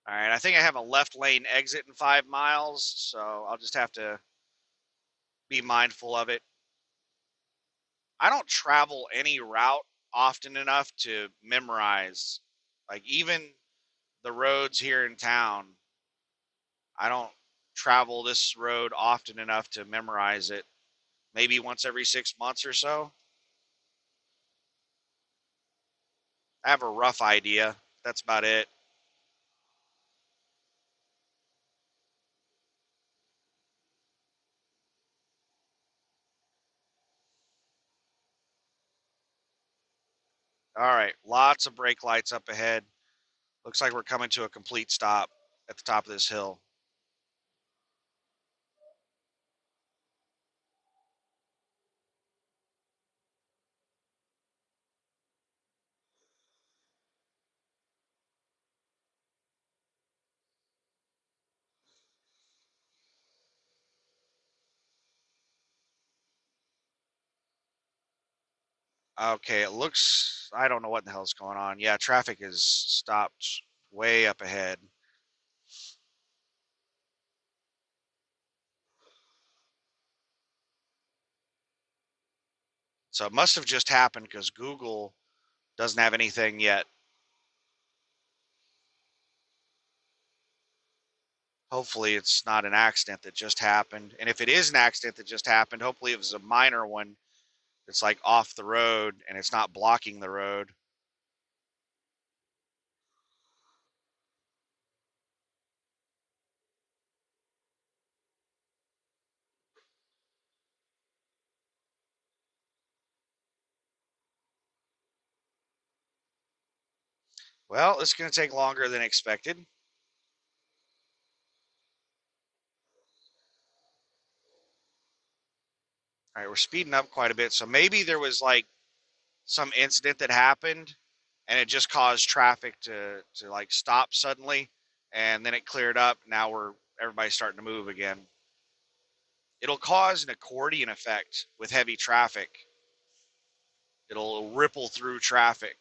All right, I think I have a left lane exit in 5 miles, so I'll just have to be mindful of it. I don't travel any route often enough to memorize. Like, even the roads here in town, I don't travel this road often enough to memorize it. Maybe once every 6 months or so. I have a rough idea. That's about it. All right, lots of brake lights up ahead. Looks like we're coming to a complete stop at the top of this hill. Okay, it looks, I don't know what the hell's going on. Yeah, traffic is stopped way up ahead. So it must have just happened because Google doesn't have anything yet. Hopefully it's not an accident that just happened. And if it is an accident that just happened, hopefully it was a minor one. It's like off the road and it's not blocking the road. Well, it's going to take longer than expected. All right, we're speeding up quite a bit. So maybe there was like some incident that happened and it just caused traffic to like stop suddenly and then it cleared up. Now we're everybody's starting to move again. It'll cause an accordion effect with heavy traffic. It'll ripple through traffic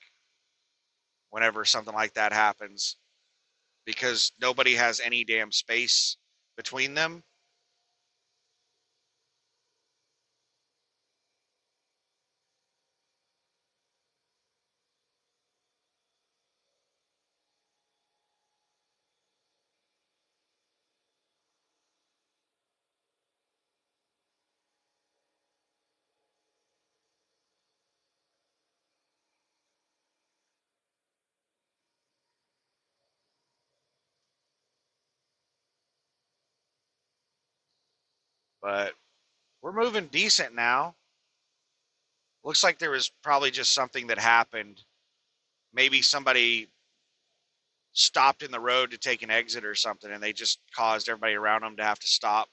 whenever something like that happens because nobody has any damn space between them. But we're moving decent now. Looks like there was probably just something that happened. Maybe somebody stopped in the road to take an exit or something and they just caused everybody around them to have to stop.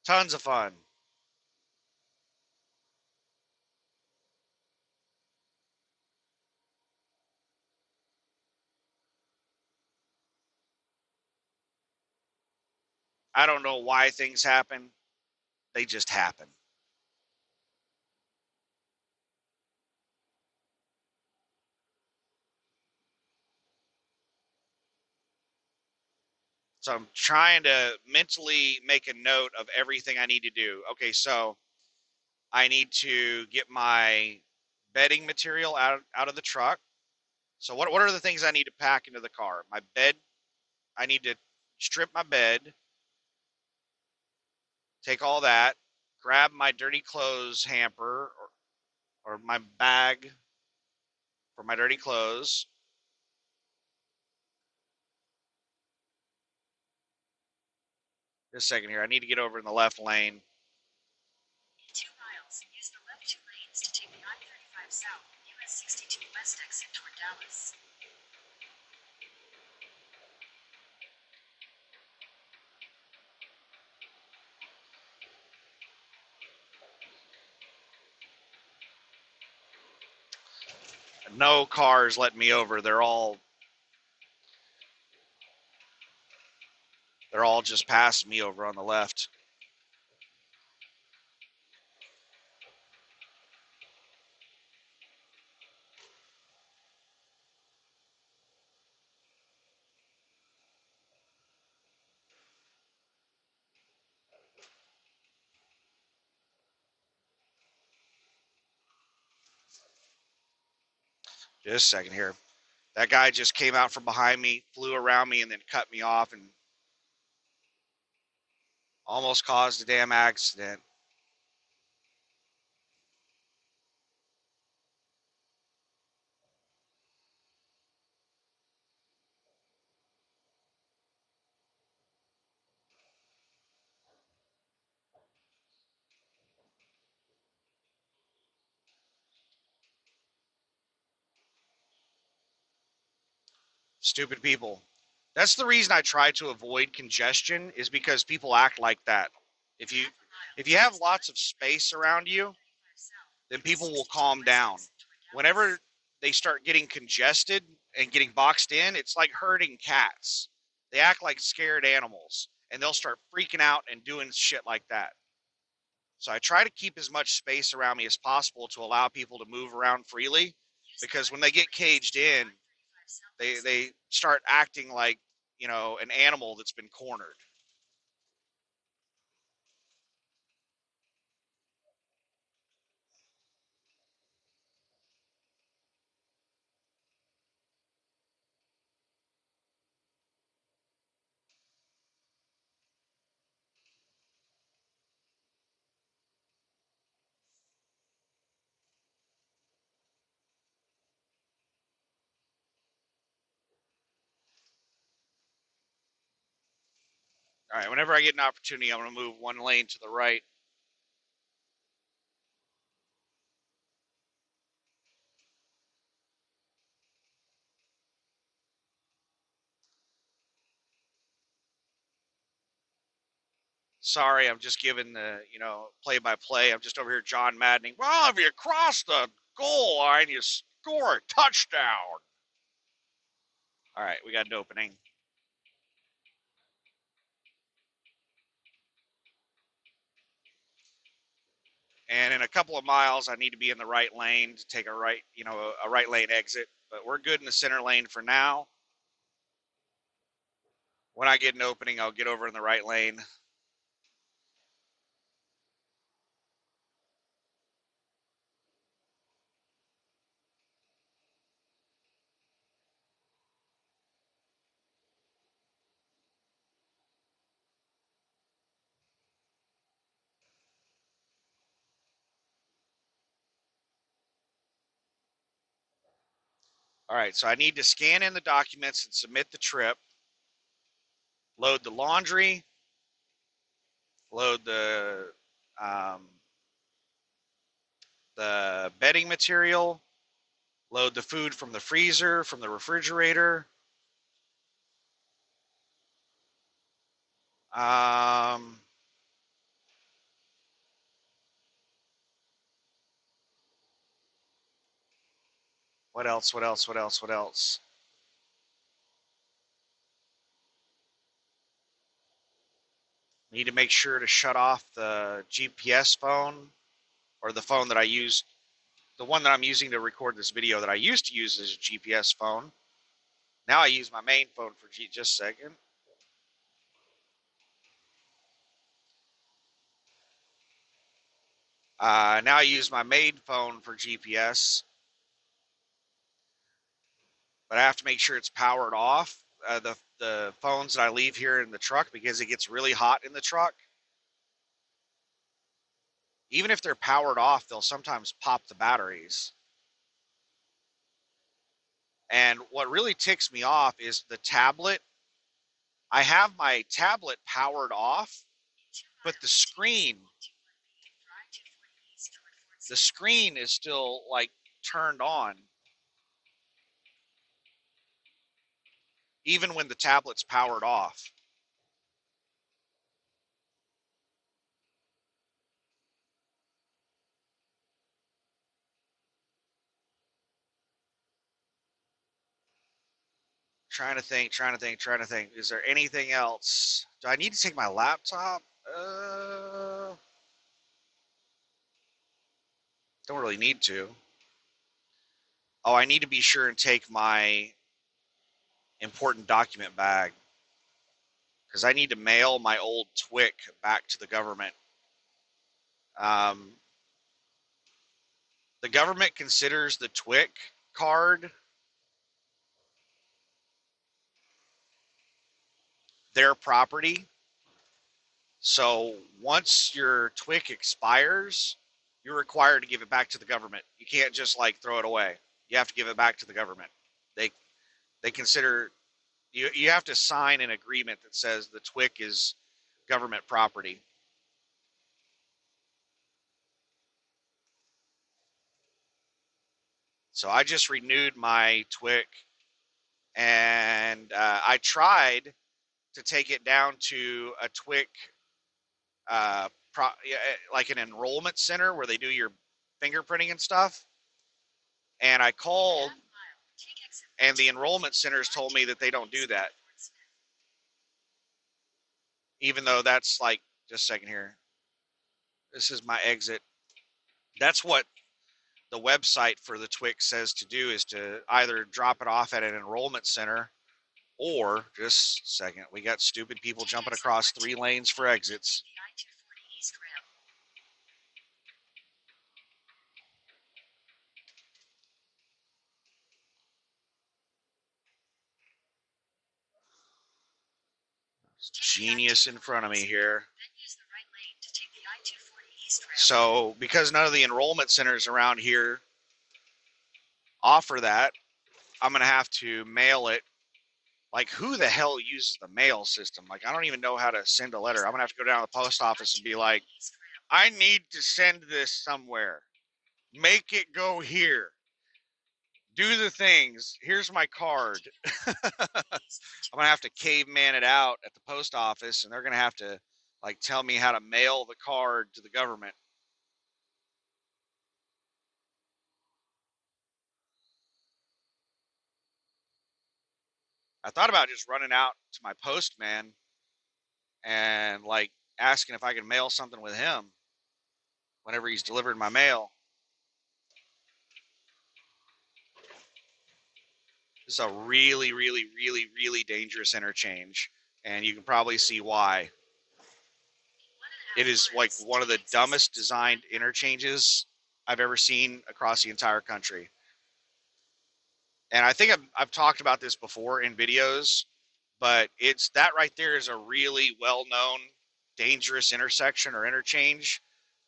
Tons of fun. I don't know why things happen. They just happen. So I'm trying to mentally make a note of everything I need to do. Okay, so I need to get my bedding material out of the truck. So what are the things I need to pack into the car? My bed, I need to strip my bed, take all that, grab my dirty clothes hamper or my bag for my dirty clothes. Just a second here. I need to get over in the left lane. In 2 miles, use the left 2 lanes to take the I-35 south, US 62 west exit toward Dallas. No cars letting me over. They're all just past me over on the left. Just a second here. That guy just came out from behind me, flew around me, and then cut me off and almost caused a damn accident. Stupid people. That's the reason I try to avoid congestion, is because people act like that. If you if you have lots of space around you, then people will calm down. Whenever they start getting congested and getting boxed in, it's like herding cats. They act like scared animals and they'll start freaking out and doing shit like that. So I try to keep as much space around me as possible to allow people to move around freely, because when they get caged in, they start acting like, an animal that's been cornered. All right, whenever I get an opportunity, I'm going to move one lane to the right. Sorry, I'm just giving the, play by play. I'm just over here John Maddening. Well, if you cross the goal line, you score a touchdown. All right, we got an opening. And in a couple of miles, I need to be in the right lane to take a right, a right lane exit. But we're good in the center lane for now. When I get an opening, I'll get over in the right lane. All right, so I need to scan in the documents and submit the trip, load the laundry, load um, the bedding material, load the food from the freezer, from the refrigerator. Um, what else? What else? What else? What else? Need to make sure to shut off the GPS phone, or the phone that I use, the one that I'm using to record this video that I used to use as a GPS phone. Now I use my main phone for just a second. Now I use my main phone for GPS, but I have to make sure it's powered off. The phones that I leave here in the truck, because it gets really hot in the truck, even if they're powered off, they'll sometimes pop the batteries. And what really ticks me off is the tablet. I have my tablet powered off, but the screen is still like turned on, even when the tablet's powered off. Trying to think. Is there anything else? Do I need to take my laptop? Don't really need to. Oh, I need to be sure and take my important document bag because I need to mail my old TWIC back to the government. Um, the government considers the TWIC card their property. So once your TWIC expires, you're required to give it back to the government. You can't just like throw it away. You have to give it back to the government. They they consider you have to sign an agreement that says the TWIC is government property. So I just renewed my TWIC, and I tried to take it down to a TWIC, like an enrollment center where they do your fingerprinting and stuff. And I called, and the enrollment centers told me that they don't do that, even though that's like, just a second here. This is my exit. That's what the website for the TWIC says to do, is to either drop it off at an enrollment center, or just a second. We got stupid people jumping across 3 lanes for exits. Genius in front of me here. So because none of the enrollment centers around here offer that, I'm going to have to mail it. Like, who the hell uses the mail system? Like, I don't even know how to send a letter. I'm going to have to go down to the post office and be like, I need to send this somewhere. Make it go here. Do the things. Here's my card. I'm gonna have to caveman it out at the post office, and they're gonna have to like tell me how to mail the card to the government. I thought about just running out to my postman and like asking if I could mail something with him whenever he's delivering my mail. This is a really, really, really, really dangerous interchange, and you can probably see why. It is like one of the dumbest designed interchanges I've ever seen across the entire country. And I think I've talked about this before in videos, but it's that right there is a really well-known dangerous intersection or interchange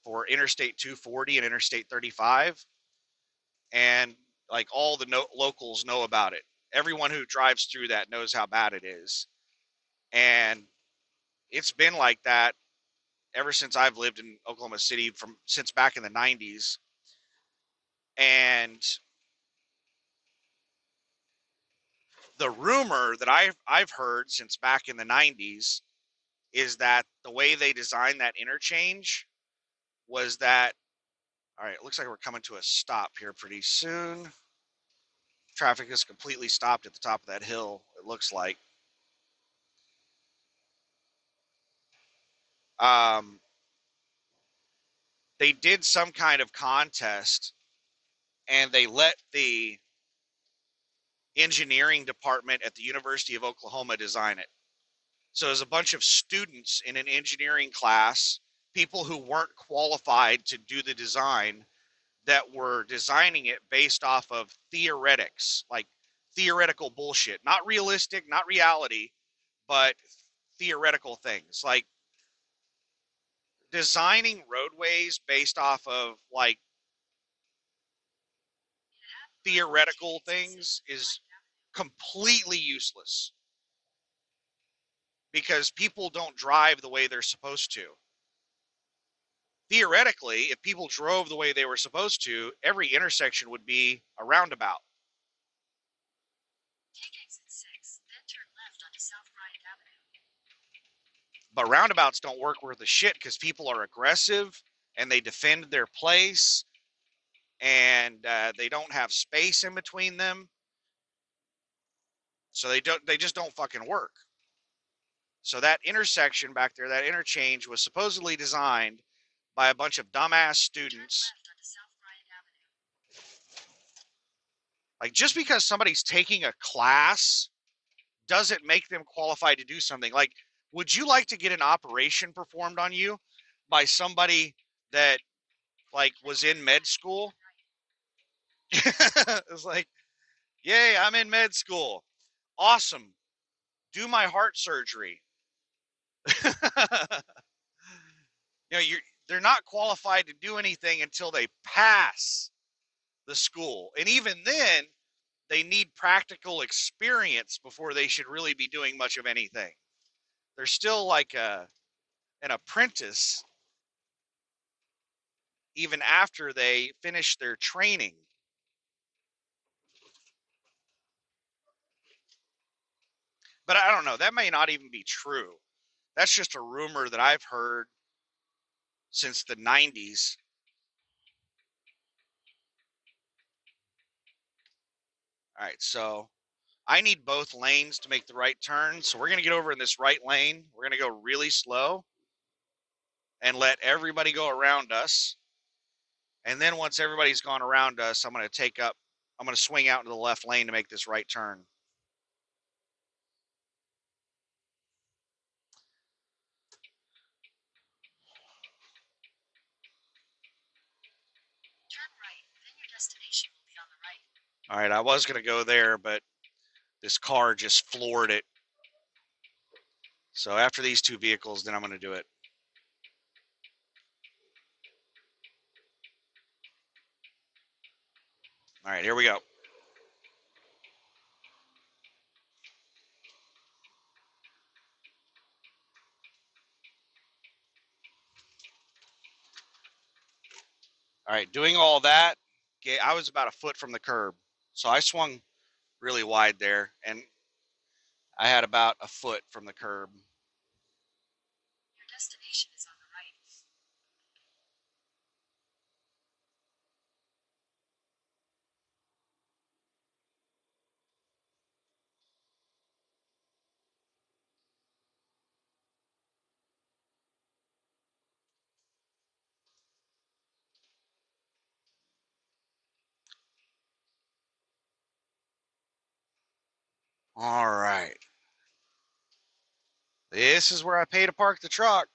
for Interstate 240 and Interstate 35, and like all the locals know about it. Everyone who drives through that knows how bad it is, and it's been like that ever since I've lived in Oklahoma City, from since back in the 90s. And the rumor that I've heard since back in the 90s is that the way they designed that interchange was that, all right, it looks like we're coming to a stop here pretty soon. Traffic is completely stopped at the top of that hill, it looks like. Um, they did some kind of contest, and they let the engineering department at the University of Oklahoma design it. So there's a bunch of students in an engineering class, people who weren't qualified to do the design that were designing it based off of theoretics, like theoretical bullshit, not realistic, not reality, but theoretical things, like designing roadways based off of like theoretical things is completely useless because people don't drive the way they're supposed to. Theoretically, if people drove the way they were supposed to, every intersection would be a roundabout. Take exit 6, then turn left onto South Bryant Avenue. But roundabouts don't work worth a shit because people are aggressive and they defend their place and they don't have space in between them, so they just don't fucking work. So that intersection back there, that interchange, was supposedly designed by a bunch of dumbass students. Like, just because somebody's taking a class doesn't make them qualified to do something. Like, would you like to get an operation performed on you by somebody that like was in med school? It's like, yay, I'm in med school. Awesome. Do my heart surgery. They're not qualified to do anything until they pass the school. And even then, they need practical experience before they should really be doing much of anything. They're still like an apprentice even after they finish their training. But I don't know. That may not even be true. That's just a rumor that I've heard since the 90s. All right, so I need both lanes to make the right turn. So we're going to get over in this right lane. We're going to go really slow and let everybody go around us. And then once everybody's gone around us, I'm going to swing out into the left lane to make this right turn. Turn right, then your destination will be on the right. All right, I was going to go there, but this car just floored it. So after these two vehicles, then I'm going to do it. All right, here we go. All right, doing all that, I was about a foot from the curb. So I swung really wide there, and I had about a foot from the curb. Your destination is on the right. All right. This is where I pay to park the truck.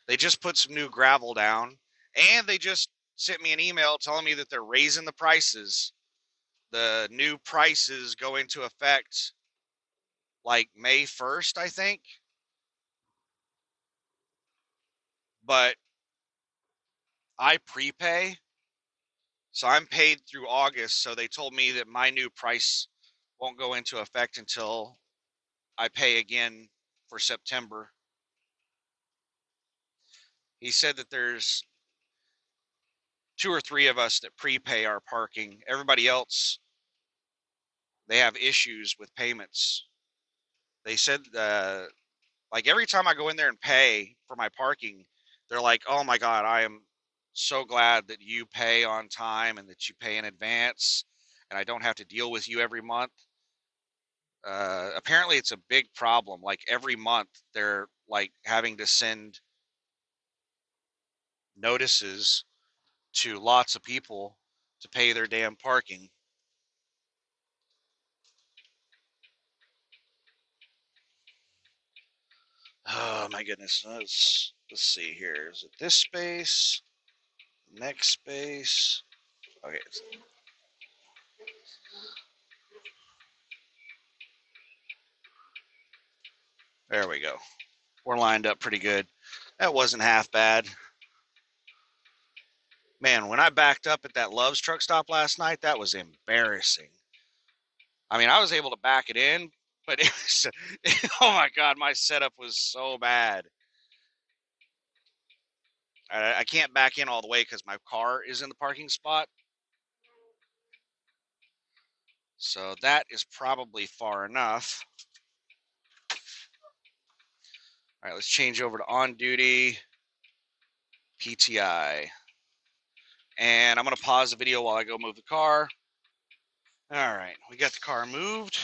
They just put some new gravel down, and they just sent me an email telling me that they're raising the prices. The new prices go into effect like May 1st, I think. But I prepay, so I'm paid through August. So they told me that my new price won't go into effect until I pay again for September. He said that there's two or three of us that prepay our parking. Everybody else, they have issues with payments. They said, like every time I go in there and pay for my parking, they're like, "Oh my God, I am so glad that you pay on time and that you pay in advance, and I don't have to deal with you every month." Apparently, it's a big problem. Like every month, they're like having to send notices to lots of people to pay their damn parking. Oh my goodness. Let's see here. Is it this space? Next space? Okay. There we go. We're lined up pretty good. That wasn't half bad. Man, when I backed up at that Love's truck stop last night, that was embarrassing. I mean, I was able to back it in, but it was, oh my God, my setup was so bad. I can't back in all the way because my car is in the parking spot. So that is probably far enough. All right, let's change over to on duty, PTI. And I'm going to pause the video while I go move the car. All right, we got the car moved.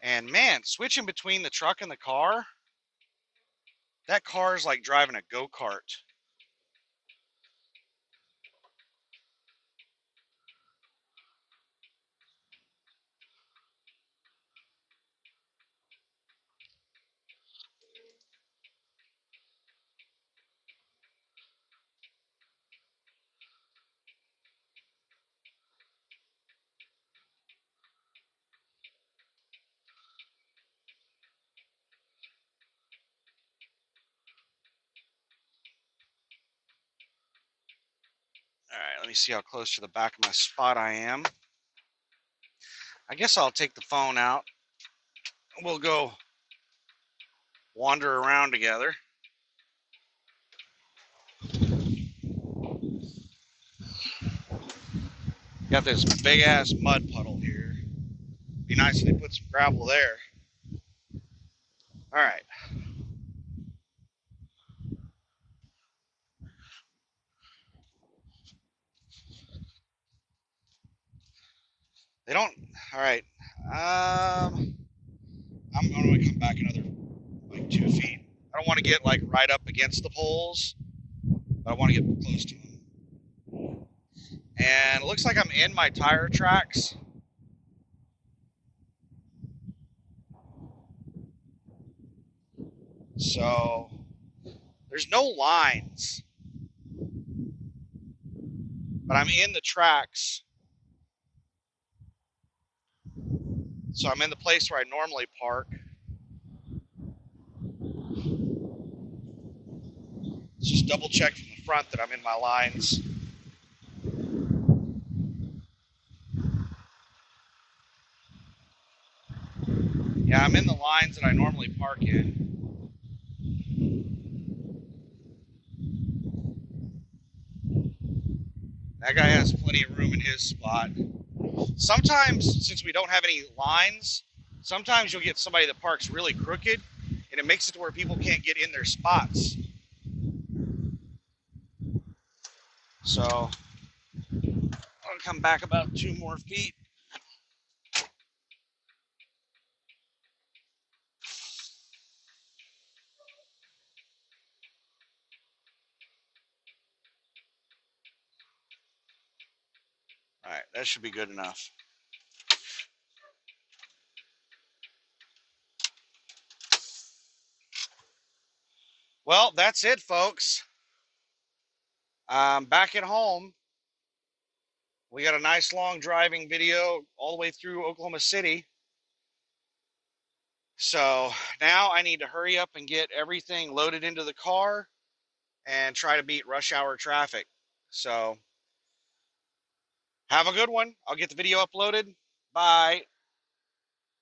And man, switching between the truck and the car, that car is like driving a go-kart. All right, let me see how close to the back of my spot I am. I guess I'll take the phone out. We'll go wander around together. Got this big ass mud puddle here. Be nice if they put some gravel there. All right. They don't. All right. I'm going to come back another like 2 feet. I don't want to get like right up against the poles, but I want to get close to them. And it looks like I'm in my tire tracks. So there's no lines, but I'm in the tracks. So I'm in the place where I normally park. Let's just double check from the front that I'm in my lines. Yeah, I'm in the lines that I normally park in. That guy has plenty of room in his spot. Sometimes, since we don't have any lines, sometimes you'll get somebody that parks really crooked, and it makes it to where people can't get in their spots. So I'll come back about 2 more feet. All right, that should be good enough. Well, that's it, folks. Back at home. We got a nice long driving video all the way through Oklahoma City. So now I need to hurry up and get everything loaded into the car and try to beat rush hour traffic. So have a good one. I'll get the video uploaded. Bye.